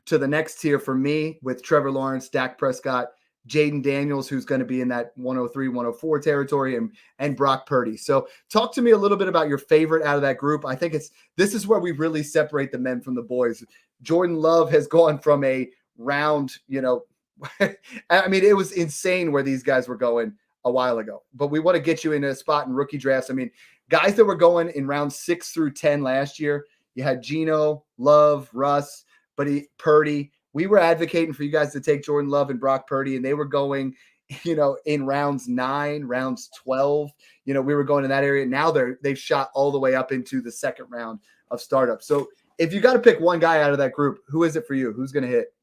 to the next tier for me with Trevor Lawrence, Dak Prescott, Jaden Daniels, who's going to be in that 103, 104 territory, and Brock Purdy. So talk to me a little bit about your favorite out of that group. I think this is where we really separate the men from the boys. Jordan Love has gone from a round, I mean, it was insane where these guys were going a while ago. But we want to get you in a spot in rookie drafts. I mean, guys that were going in round 6 through 10 last year, you had Geno, Love, Russ, Purdy. We were advocating for you guys to take Jordan Love and Brock Purdy, and they were going, in rounds 9, rounds 12. We were going in that area. Now they've shot all the way up into the second round of startups. So if you got to pick one guy out of that group, who is it for you? Who's going to hit?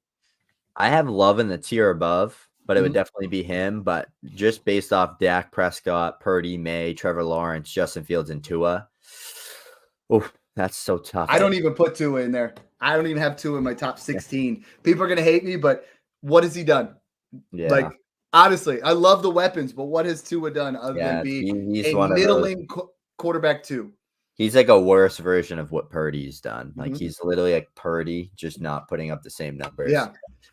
I have Love in the tier above, but it would definitely be him. But just based off Dak Prescott, Purdy, May, Trevor Lawrence, Justin Fields, and Tua. Oh, that's so tough. I don't even put Tua in there. I don't even have Tua in my top 16. People are going to hate me, but what has he done? Yeah. Like, Honestly, I love the weapons, but what has Tua done other than Yeah, be he's a one of those. middling quarterback 2? He's like a worse version of what Purdy's done. Like Mhm. he's literally like Purdy, just not putting up the same numbers. Yeah.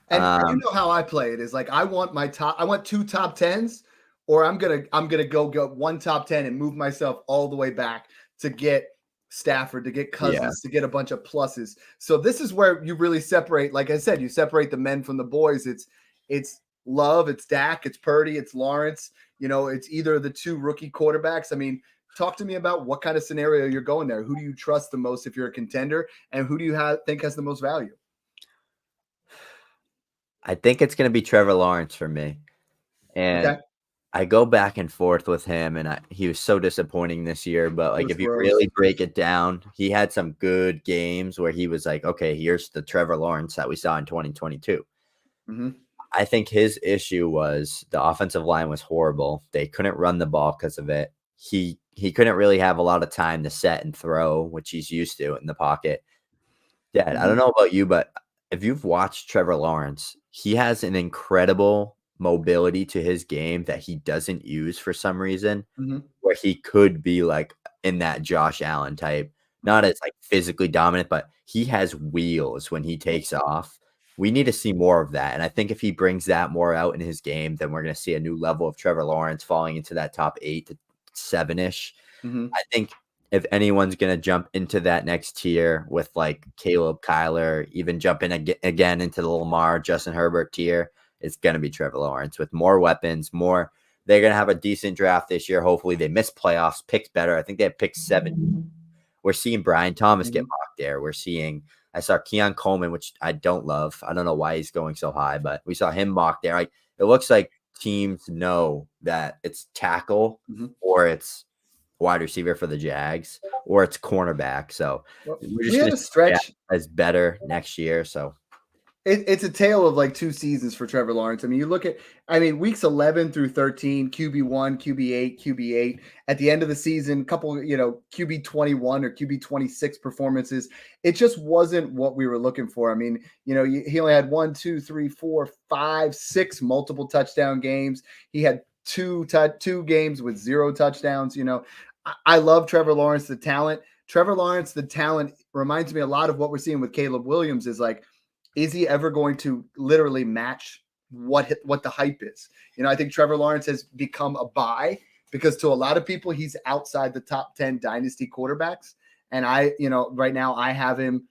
And you Um, know how I play it is like I want 2 top 10s, or I'm gonna go one top 10 and move myself all the way back to get Stafford, to get yeah, Cousins, to get a bunch of pluses. So this is where you really separate, like I said, you separate the men from the boys. It's Love, it's Dak, it's Purdy, it's Lawrence. It's either of the 2 rookie quarterbacks. I mean, talk to me about what kind of scenario you're going there. Who do you trust the most if you're a contender, and who do you think has the most value? I think it's gonna be Trevor Lawrence for me. And Okay. I go back and forth with him, and he was so disappointing this year. But It like, was if you gross. really break it down, he had some good games where he was like, okay, here's the Trevor Lawrence that we saw in 2022. Mhm. I think his issue was the offensive line was horrible. They couldn't run the ball because of it. He couldn't really have a lot of time to set and throw, which he's used to in the pocket. Dad, I don't Mhm. know about you, but if you've watched Trevor Lawrence, he has an incredible mobility to his game that he doesn't use for some reason, Mhm. where he could be like in that Josh Allen type, not as like physically dominant, but he has wheels when he takes off. We need to see more of that. And I think if he brings that more out in his game, then we're going to see a new level of Trevor Lawrence falling into that top 8 to 7-ish. Mhm. I think if anyone's going to jump into that next tier with like Caleb, Kyler, even jumping again into the Lamar, Justin Herbert tier, it's going to be Trevor Lawrence with more weapons, more. They're going to have a decent draft this year. Hopefully, they miss playoffs, picks better. I think they have pick 7. We're seeing Brian Thomas get Mhm. mocked there. I saw Keon Coleman, which I don't love. I don't know why he's going so high, but we saw him mocked there. Like, it looks like teams know that it's tackle Mhm. or it's wide receiver for the Jags or it's cornerback. So Well, we're we just going had to a see that stretch. as better next year. So It's a tale of like 2 seasons for Trevor Lawrence. I mean, you look at, weeks 11 through 13, QB1, QB8, QB8. At the end of the season, couple, QB 21 or QB 26 performances. It just wasn't what we were looking for. I mean, he only had 1, 2, 3, 4, 5, 6 multiple touchdown games. He had two games with 0 touchdowns. I love Trevor Lawrence, the talent. Trevor Lawrence, the talent reminds me a lot of what we're seeing with Caleb Williams. Is he ever going to literally match what the hype is? I think Trevor Lawrence has become a buy because to a lot of people he's outside the top 10 dynasty quarterbacks, and right now I have him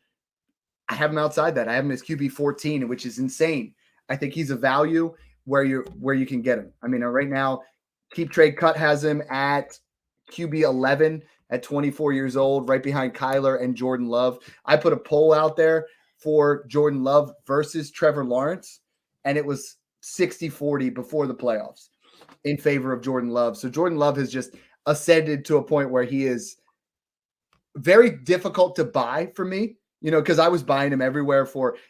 outside that. I have him as QB 14, which is insane. I think he's a value where you can get him. I mean, right now, Keep Trade Cut has him at QB 11 at 24 years old, right behind Kyler and Jordan Love. I put a poll out there for Jordan Love versus Trevor Lawrence, and it was 60-40 before the playoffs in favor of Jordan Love. So Jordan Love has just ascended to a point where he is very difficult to buy for me, because I was buying him everywhere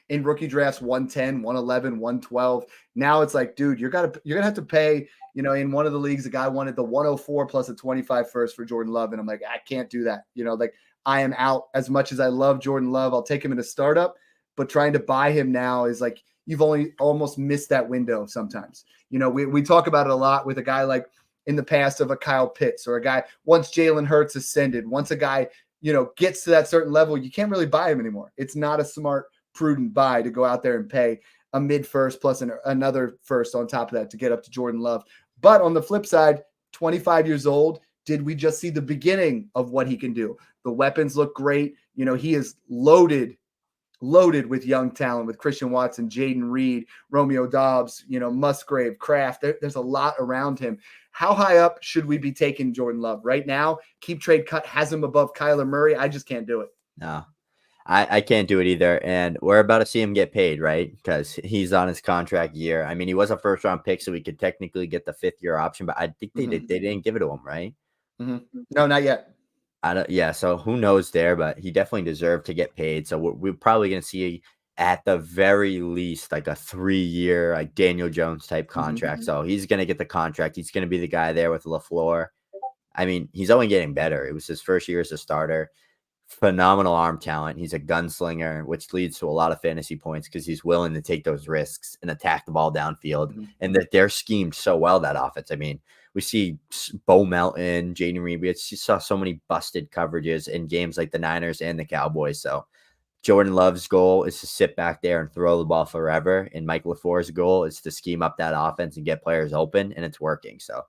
in rookie drafts 110, 111, 112. Now it's like, dude, you're going to have to pay, in one of the leagues, the guy wanted the 104 plus a 25 first for Jordan Love. And I'm like, I can't do that. Like I am out. As much as I love Jordan Love, I'll take him in a startup, but trying to buy him now is like, you've only almost missed that window sometimes. We talk about it a lot with a guy like in the past of a Kyle Pitts or a guy once Jalen Hurts ascended, once a guy gets to that certain level, you can't really buy him anymore. It's not a smart, prudent buy to go out there and pay a mid first plus another first on top of that to get up to Jordan Love. But on the flip side, 25 years old, did we just see the beginning of what he can do? The weapons look great. He is loaded with young talent with Christian Watson, Jaden Reed, Romeo Dobbs, Musgrave, Kraft. There's a lot around him. How high up should we be taking Jordan Love? Right now, Keep Trade Cut has him above Kyler Murray. I just can't do it. no, I can't do it either. And we're about to see him get paid, right? Because he's on his contract year. I mean, he was a first round pick, so we could technically get the 5th-year option, but I think they didn't give it to him, right? No, not yet. Yeah, so who knows there, but he definitely deserved to get paid. So we're probably going to see at the very least like a 3-year, like Daniel Jones type contract. So he's going to get the contract. He's going to be the guy there with LaFleur. I mean, he's only getting better. It was his first year as a starter. phenomenal arm talent. He's a gunslinger, which leads to a lot of fantasy points because he's willing to take those risks and attack the ball downfield. Mm-hmm. And that they're schemed so well, that offense. I mean, we see Bo Melton, Jaden Reed. We saw so many busted coverages in games like the Niners and the Cowboys. So Jordan Love's goal is to sit back there and throw the ball forever. And Mike LaFleur's goal is to scheme up that offense and get players open, and it's working. So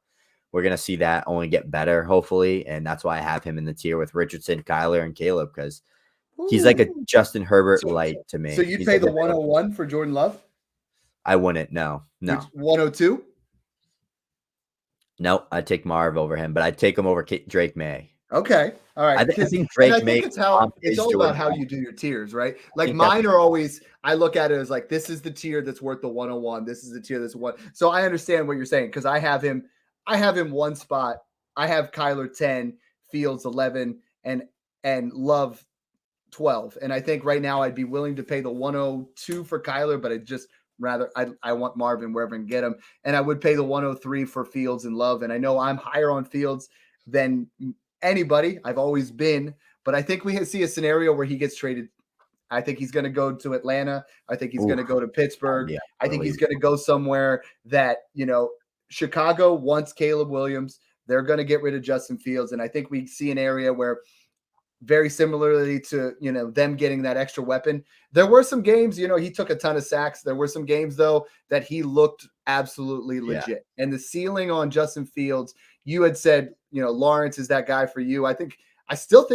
we're going to see that only get better, hopefully. And that's why I have him in the tier with Richardson, Kyler, and Caleb, because he's like a Justin Herbert light to me. So you'd He's pay like the 101 for Jordan Love? I wouldn't. No. 102? No, I'd take Marv over him, but I'd take him over Drake May. Okay. All right. I think Drake May. It's all about how you do your tiers, right? Like mine are always, I look at it as like, this is the tier that's worth the 101. This is the tier that's one. So I understand what you're saying, because I have him one spot. I have Kyler 10, Fields 11, and Love 12. And I think right now I'd be willing to pay the 102 for Kyler, but I want Marvin wherever I can get him. And I would pay the 103 for Fields and Love. And I know I'm higher on Fields than anybody. I've always been, but I think we see a scenario where he gets traded. I think he's going to go to Atlanta. I think he's going to go to Pittsburgh. Yeah, I think he's going to go somewhere that, Chicago wants Caleb Williams. They're going to get rid of Justin Fields. And I think we see an area where, very similarly to, them getting that extra weapon. There were some games, he took a ton of sacks. There were some games, though, that he looked absolutely legit. And the ceiling on Justin Fields, you had said, Lawrence is that guy for you. I still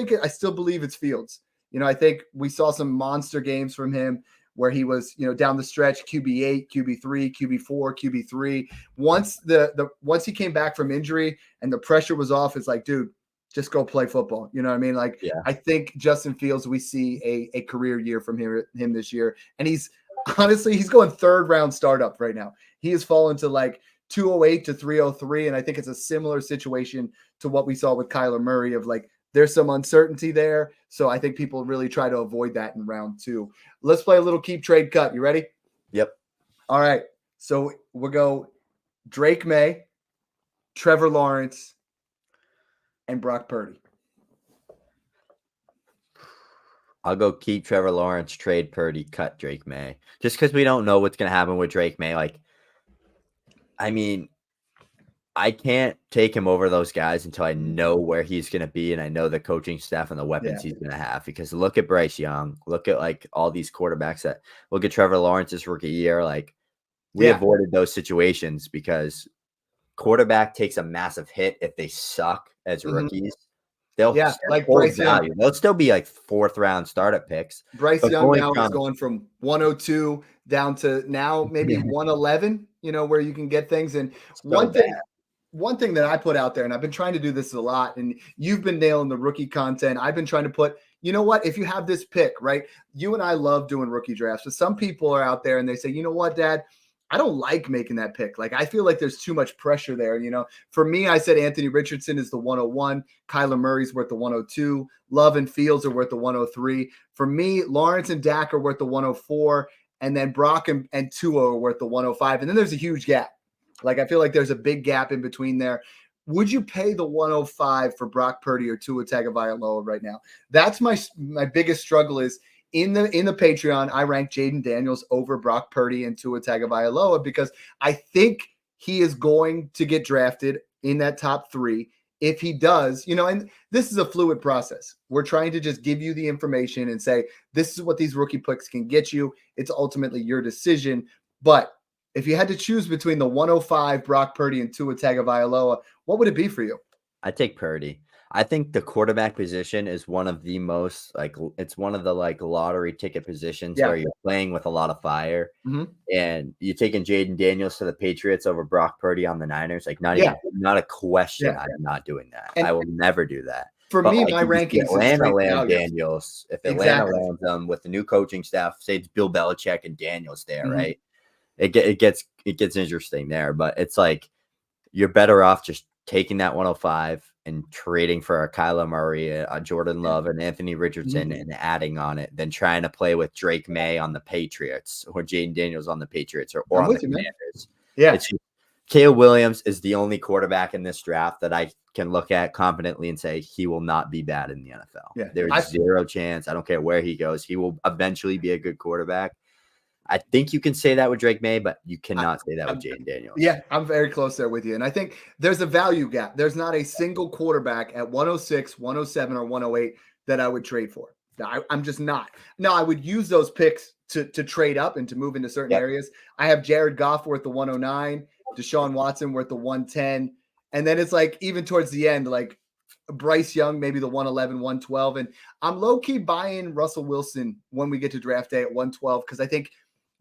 believe it's Fields. I think we saw some monster games from him where he was, down the stretch, QB8, QB3, QB4, QB3. Once he came back from injury and the pressure was off, it's like, dude, just go play football. You know what I mean? Like, yeah. I think Justin Fields, we see a career year from him this year. And he's going third round startup right now. He has fallen to like 208 to 303. And I think it's a similar situation to what we saw with Kyler Murray of like, there's some uncertainty there. So I think people really try to avoid that in round 2. Let's play a little keep, trade, cut. You ready? Yep. All right. So we'll go Drake May, Trevor Lawrence, and Brock Purdy. I'll go keep Trevor Lawrence, trade Purdy, cut Drake May. Just because we don't know what's going to happen with Drake May. Like, I mean, I can't take him over those guys until I know where he's going to be and I know the coaching staff and the weapons he's going to have. Because look at Bryce Young. Look at, like, all these quarterbacks that – look at Trevor Lawrence's rookie year. Like, we avoided those situations because quarterback takes a massive hit if they suck as rookies. They'll like Bryce Young. They'll still be like 4th round startup picks. Bryce Young now is going from 102 down to now maybe 111, where you can get things. And one thing that I put out there, and I've been trying to do this a lot, and you've been nailing the rookie content. I've been trying to put, you know what, if you have this pick, right? You and I love doing rookie drafts, but some people are out there and they say, you know what, Dad, I don't like making that pick. Like, I feel like there's too much pressure there. For me, I said Anthony Richardson is the 101. Kyler Murray's worth the 102. Love and Fields are worth the 103. For me, Lawrence and Dak are worth the 104. And then Brock and Tua are worth the 105. And then there's a huge gap. Like, I feel like there's a big gap in between there. Would you pay the 105 for Brock Purdy or Tua Tagovailoa right now? That's my biggest struggle is, in the Patreon, I rank Jaden Daniels over Brock Purdy and Tua Tagovailoa because I think he is going to get drafted in that top 3. If he does, and this is a fluid process. We're trying to just give you the information and say, this is what these rookie picks can get you. It's ultimately your decision. But if you had to choose between the 105 Brock Purdy and Tua Tagovailoa, what would it be for you? I take Purdy. I think the quarterback position is one of the most, like, it's one of the, like, lottery ticket positions where you're playing with a lot of fire. And you're taking Jaden Daniels to the Patriots over Brock Purdy on the Niners. Like, not a question. I'm not doing that. And I will never do that. For me, my rankings Atlanta land Daniels. If Atlanta lands them with the new coaching staff, say it's Bill Belichick and Daniels there, right? It gets interesting there. But it's like you're better off just taking that 105 and trading for a Kyler Murray, a Jordan Love, and Anthony Richardson and adding on it than trying to play with Drake May on the Patriots or Jaden Daniels on the Patriots or on the Commanders. Yeah. It's Caleb Williams is the only quarterback in this draft that I can look at confidently and say he will not be bad in the NFL. Yeah, There's zero chance. I don't care where he goes. He will eventually be a good quarterback. I think you can say that with Drake May, but you cannot say that with Jaden Daniels. Yeah, I'm very close there with you. And I think there's a value gap. There's not a single quarterback at 106, 107, or 108 that I would trade for. I'm just not. No, I would use those picks to trade up and to move into certain areas. I have Jared Goff worth the 109, Deshaun Watson worth the 110. And then it's like even towards the end, like Bryce Young, maybe the 111, 112. And I'm low-key buying Russell Wilson when we get to draft day at 112 because I think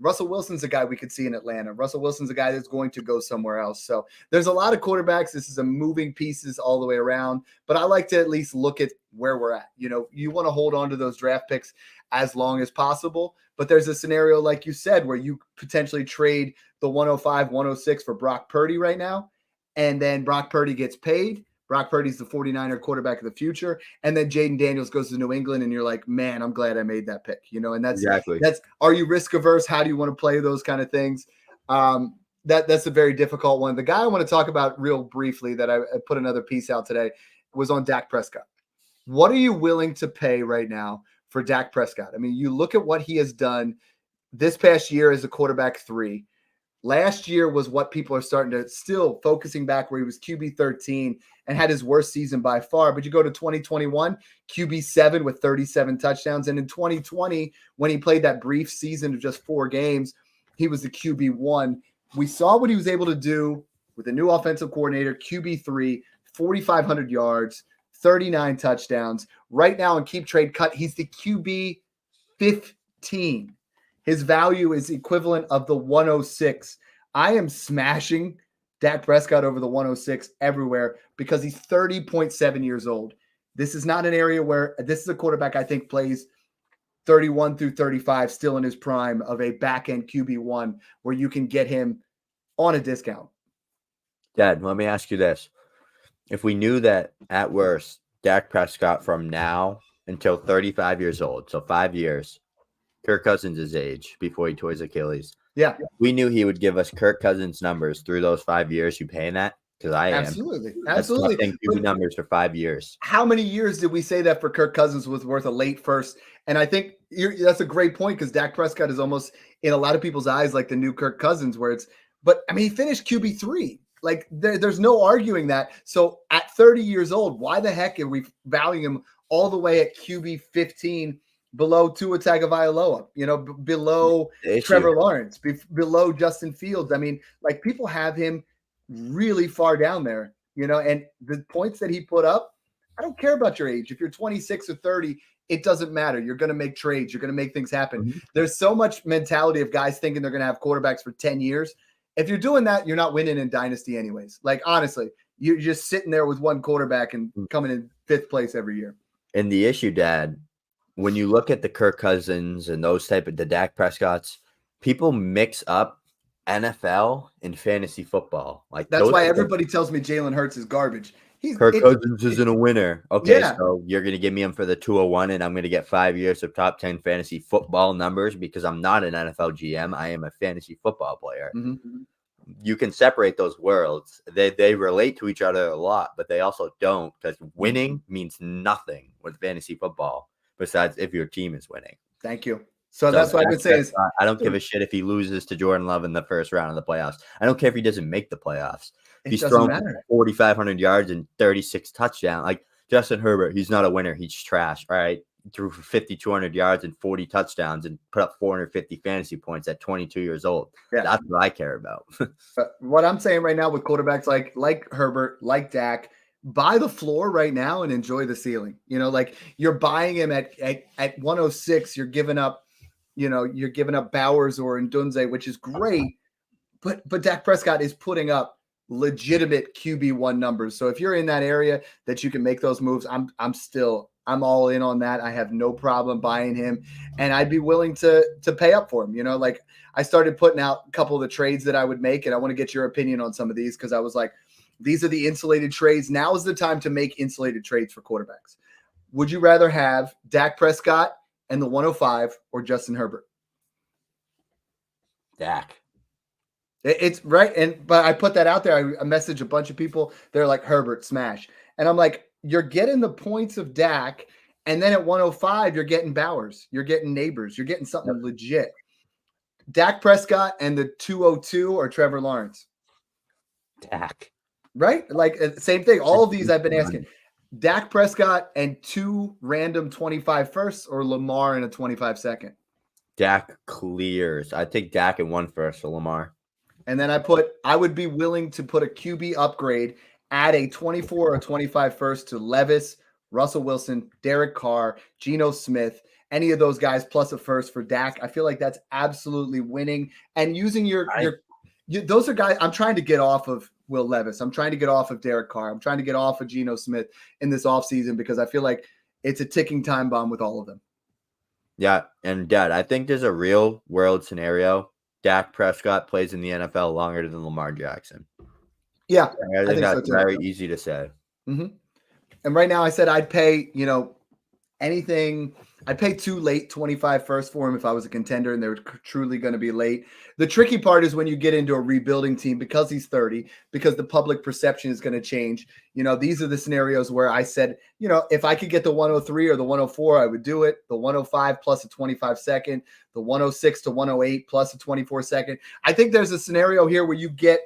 Russell Wilson's a guy we could see in Atlanta. Russell Wilson's a guy that's going to go somewhere else. So there's a lot of quarterbacks. This is a moving pieces all the way around. But I like to at least look at where we're at. You know, you want to hold on to those draft picks as long as possible. But there's a scenario, like you said, where you potentially trade the 105, 106 for Brock Purdy right now. And then Brock Purdy gets paid. Brock Purdy's the 49er quarterback of the future. And then Jaden Daniels goes to New England and you're like, man, I'm glad I made that pick. You know, and that's, are you risk averse? How do you want to play those kind of things? That's a very difficult one. The guy I want to talk about real briefly that I put another piece out today was on Dak Prescott. What are you willing to pay right now for Dak Prescott? I mean, you look at what he has done this past year as a quarterback 3. Last year was what people are starting to still focusing back where he was QB 13 and had his worst season by far. But you go to 2021, QB 7 with 37 touchdowns. And in 2020, when he played that brief season of just 4 games, he was the QB 1. We saw what he was able to do with a new offensive coordinator, QB 3, 4,500 yards, 39 touchdowns. Right now in Keep Trade Cut, he's the QB 15. His value is equivalent of the 106. I am smashing Dak Prescott over the 106 everywhere because he's 30.7 years old. This is not an area where this is a quarterback I think plays 31 through 35 still in his prime of a back-end QB1 where you can get him on a discount. Dad, let me ask you this. If we knew that at worst, Dak Prescott from now until 35 years old, so 5 years, Kirk Cousins' age before he tore his Achilles. Yeah. We knew he would give us Kirk Cousins numbers through those 5 years. You paying that? Because I am. Absolutely. That's QB numbers for 5 years. How many years did we say that for Kirk Cousins was worth a late first? And I think that's a great point because Dak Prescott is almost in a lot of people's eyes like the new Kirk Cousins but I mean, he finished QB 3. Like there's no arguing that. So at 30 years old, why the heck are we valuing him all the way at QB 15 below Tua Tagovailoa, below Trevor Lawrence, below Justin Fields? I mean, like people have him really far down there, and the points that he put up, I don't care about your age. If you're 26 or 30, it doesn't matter. You're going to make trades. You're going to make things happen. Mm-hmm. There's so much mentality of guys thinking they're going to have quarterbacks for 10 years. If you're doing that, you're not winning in Dynasty anyways. Like, honestly, you're just sitting there with one quarterback and coming in 5th place every year. And the issue, Dad, when you look at the Kirk Cousins and those type of the Dak Prescotts, people mix up NFL and fantasy football. Like that's why everybody tells me Jalen Hurts is garbage. Kirk Cousins isn't a winner. Okay, so you're going to give me him for the 201 and I'm going to get 5 years of top 10 fantasy football numbers because I'm not an NFL GM. I am a fantasy football player. Mm-hmm. You can separate those worlds. They relate to each other a lot, but they also don't because winning means nothing with fantasy football besides if your team is winning. Thank you. So that's what I would say is I don't give a shit if he loses to Jordan Love in the first round of the playoffs. I don't care if he doesn't make the playoffs. He's thrown 4,500 yards and 36 touchdowns. Like Justin Herbert, he's not a winner. He's trash. All right. He threw for 5,200 yards and 40 touchdowns and put up 450 fantasy points at 22 years old. Yeah. That's what I care about. But what I'm saying right now with quarterbacks like Herbert, like Dak, buy the floor right now and enjoy the ceiling. Like you're buying him at 106. You're giving up Bowers or Ndunze, which is great. But Dak Prescott is putting up legitimate QB1 numbers. So if you're in that area that you can make those moves, I'm all in on that. I have no problem buying him, and I'd be willing to pay up for him. Like I started putting out a couple of the trades that I would make, and I want to get your opinion on some of these because I was like, these are the insulated trades. Now is the time to make insulated trades for quarterbacks. Would you rather have Dak Prescott and the 105 or Justin Herbert? Dak. It's right. But I put that out there. I messaged a bunch of people. They're like, Herbert, smash. And I'm like, you're getting the points of Dak. And then at 105, you're getting Bowers. You're getting Neighbors. You're getting something legit. Dak Prescott and the 202 or Trevor Lawrence. Dak. Right? Like, same thing. All of these I've been asking. Dak Prescott and 2 random 25 firsts or Lamar and a 25 second. Dak clears. I take Dak and 1 first for Lamar. And then I would be willing to put a QB upgrade, add a 24 or 25 first to Levis, Russell Wilson, Derek Carr, Geno Smith, any of those guys plus a first for Dak. I feel like that's absolutely winning. And using those are guys I'm trying to get off of Will Levis. I'm trying to get off of Derek Carr. I'm trying to get off of Geno Smith in this offseason because I feel like it's a ticking time bomb with all of them. Yeah, and Dad, I think there's a real world scenario. Dak Prescott plays in the NFL longer than Lamar Jackson. Yeah, I think that's very easy to say. Mm-hmm. And right now I said I'd pay, anything. I'd pay 2 late 25 first for him if I was a contender and they were truly going to be late. The tricky part is when you get into a rebuilding team because he's 30, because the public perception is going to change. These are the scenarios where I said, if I could get the 103 or the 104, I would do it. The 105 plus a 25 second, the 106 to 108 plus a 24 second. I think there's a scenario here where you get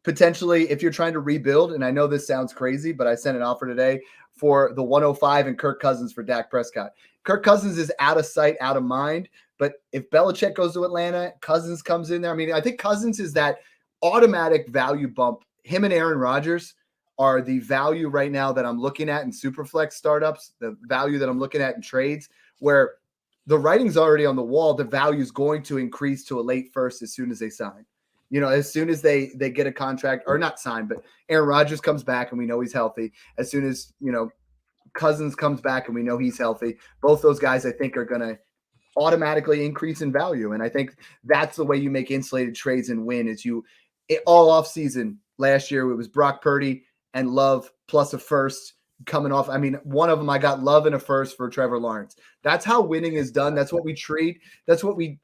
potentially, if you're trying to rebuild, and I know this sounds crazy, but I sent an offer today for the 105 and Kirk Cousins for Dak Prescott. Kirk Cousins is out of sight, out of mind. But if Belichick goes to Atlanta, Cousins comes in there. I mean, I think Cousins is that automatic value bump. Him and Aaron Rodgers are the value right now that I'm looking at in Superflex startups, the value that I'm looking at in trades, where the writing's already on the wall. The value is going to increase to a late first as soon as they sign. As soon as they get a contract, or not sign, but Aaron Rodgers comes back and we know he's healthy. As soon as, Cousins comes back and we know he's healthy, both those guys I think are going to automatically increase in value. And I think that's the way you make insulated trades and win is all off season last year, it was Brock Purdy and Love plus a first coming off. I mean, one of them, I got Love and a first for Trevor Lawrence. That's how winning is done. That's what we trade. That's what we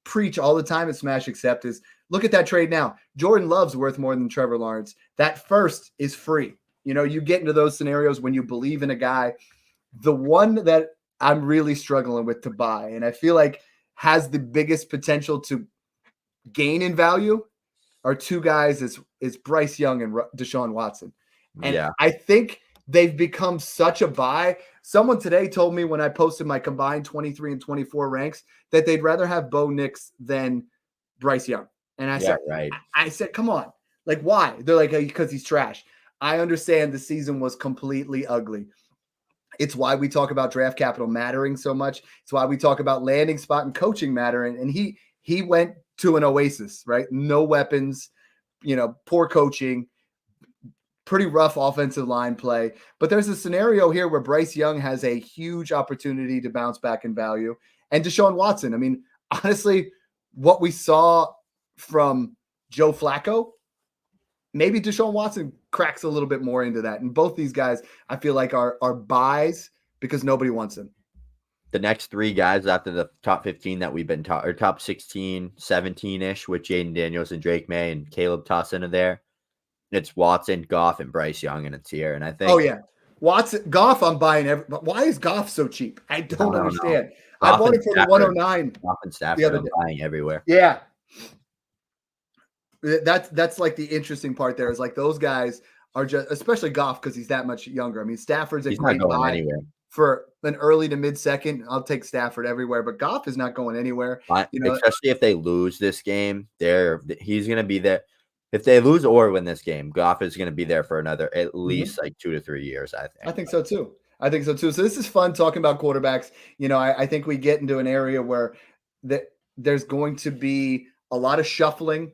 preach all the time at Smash Accept is look at that trade now. Jordan Love's worth more than Trevor Lawrence. That first is free. You get into those scenarios when you believe in a guy. The one that I'm really struggling with to buy, and I feel like has the biggest potential to gain in value, are 2 guys is Bryce Young and Deshaun Watson. And yeah. I think they've become such a buy. Someone today told me when I posted my combined 23 and 24 ranks that they'd rather have Bo Nix than Bryce Young. And I said, right. I said, come on. Like, why? They're like, because he's trash. I understand the season was completely ugly. It's why we talk about draft capital mattering so much. It's why we talk about landing spot and coaching mattering. And he went to an oasis, right? No weapons, poor coaching, pretty rough offensive line play. But there's a scenario here where Bryce Young has a huge opportunity to bounce back in value. And Deshaun Watson, I mean, honestly, what we saw from Joe Flacco, maybe Deshaun Watson cracks a little bit more into that. And both these guys, I feel like are buys because nobody wants them. The next 3 guys after the top 15 that we've been or top 16, 17-ish with Jaden Daniels and Drake May and Caleb toss into there. It's Watson, Goff, and Bryce Young, and it's here. And I think, oh yeah, Watson, Goff, I'm buying. But why is Goff so cheap? I don't understand. I bought it for the 109. Goff and Stafford, I'm buying everywhere. Yeah, that's like the interesting part. There is like those guys are just, especially Goff because he's that much younger. I mean, Stafford's a great buy anywhere. For an early to mid second. I'll take Stafford everywhere, but Goff is not going anywhere. Especially if they lose this game, he's going to be there. If they lose or win this game, Goff is going to be there for another at least like 2 to 3 years. I think so too. So this is fun talking about quarterbacks. I think we get into an area where there's going to be a lot of shuffling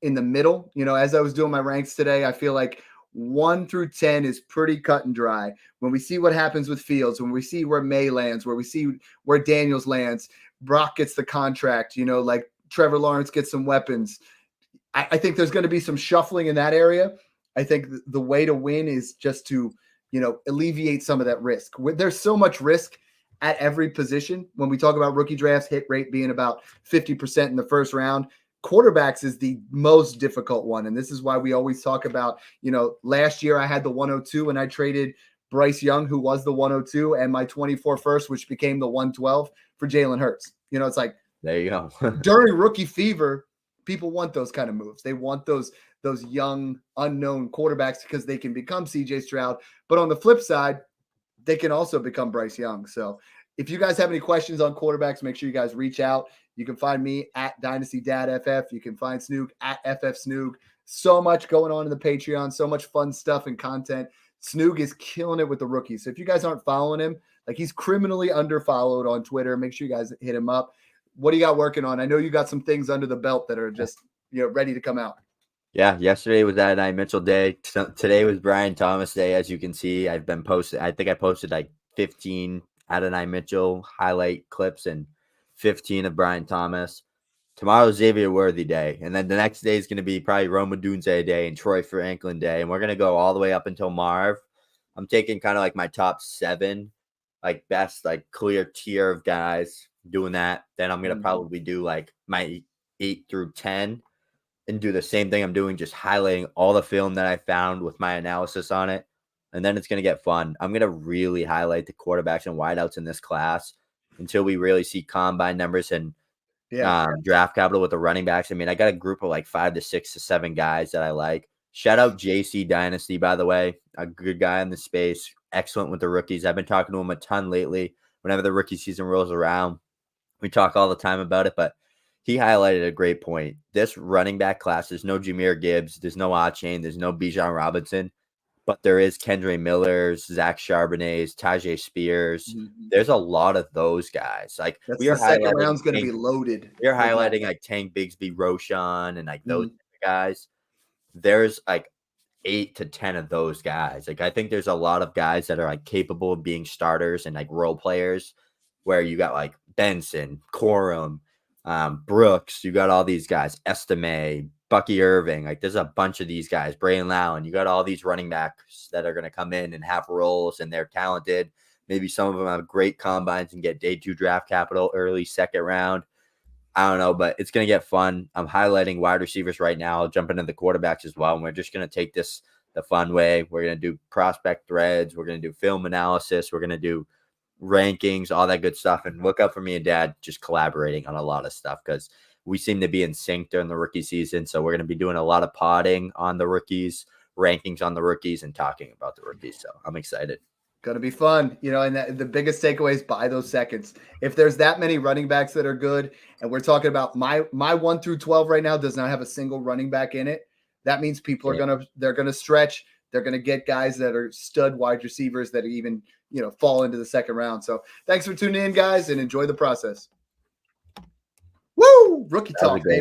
in the middle. As I was doing my ranks today, I feel like 1 through 10 is pretty cut and dry. When we see what happens with Fields, when we see where May lands, where we see where Daniels lands, Brock gets the contract, like Trevor Lawrence gets some weapons. I think there's going to be some shuffling in that area. I think the way to win is just to, alleviate some of that risk. There's so much risk at every position. When we talk about rookie drafts, hit rate being about 50% in the first round, quarterbacks is the most difficult one. And this is why we always talk about, last year I had the 102 and I traded Bryce Young, who was the 102, and my 24 first, which became the 112 for Jalen Hurts. It's like, there you go. during rookie fever, people want those kind of moves. They want those young, unknown quarterbacks because they can become CJ Stroud. But on the flip side, they can also become Bryce Young. So if you guys have any questions on quarterbacks, make sure you guys reach out. You can find me at Dynasty Dad FF. You can find Snoog at FF Snoog. So much going on in the Patreon, so much fun stuff and content. Snoog is killing it with the rookies. So if you guys aren't following him, like, he's criminally underfollowed on Twitter. Make sure you guys hit him up. What do you got working on? I know you got some things under the belt that are just, ready to come out. Yeah, yesterday was Adonai Mitchell Day. Today was Brian Thomas Day. As you can see, I've been posted. I think I posted like 15 Adonai Mitchell highlight clips and 15 of Brian Thomas. Tomorrow's Xavier Worthy Day. And then the next day is going to be probably Rome Odunze Day and Troy Franklin Day. And we're going to go all the way up until Marv. I'm taking kind of like my top 7, like best, like clear tier of guys doing that. Then I'm going to probably do like my 8 through 10 and do the same thing I'm doing, just highlighting all the film that I found with my analysis on it. And then it's going to get fun. I'm going to really highlight the quarterbacks and wideouts in this class until we really see combine numbers and draft capital with the running backs. I mean, I got a group of like 5 to 6 to 7 guys that I like. Shout out JC Dynasty, by the way, a good guy in the space, excellent with the rookies. I've been talking to him a ton lately. Whenever the rookie season rolls around, we talk all the time about it, but he highlighted a great point. This running back class, there's no Jahmyr Gibbs, there's no Achane, there's no Bijan Robinson, but there is Kendre Millers, Zach Charbonnets, Tajay Spears. There's a lot of those guys. Like, we are second round's going to be loaded. We're highlighting like Tank Bigsby, Roshan, and like those guys. There's like 8 to 10 of those guys. Like, I think there's a lot of guys that are like capable of being starters and like role players, where you got like Benson, Corum, Brooks, you got all these guys, Estime, Bucky Irving, like there's a bunch of these guys, Braylon Lowen, you got all these running backs that are going to come in and have roles, and they're talented. Maybe some of them have great combines and get day 2 draft capital, early second round. I don't know, but it's going to get fun. I'm highlighting wide receivers right now. I'll jump into the quarterbacks as well. And we're just going to take this the fun way. We're going to do prospect threads. We're going to do film analysis. We're going to do rankings, all that good stuff. And look out for me and Dad just collaborating on a lot of stuff, because we seem to be in sync during the rookie season. So we're going to be doing a lot of podding on the rookies, rankings on the rookies, and talking about the rookies. So I'm excited. Going to be fun, and the biggest takeaway is buy those seconds. If there's that many running backs that are good, and we're talking about my 1 through 12 right now does not have a single running back in it, that means people are they're going to stretch. They're going to get guys that are stud wide receivers that even, fall into the second round. So thanks for tuning in, guys, and enjoy the process. Woo! Rookie talk, baby.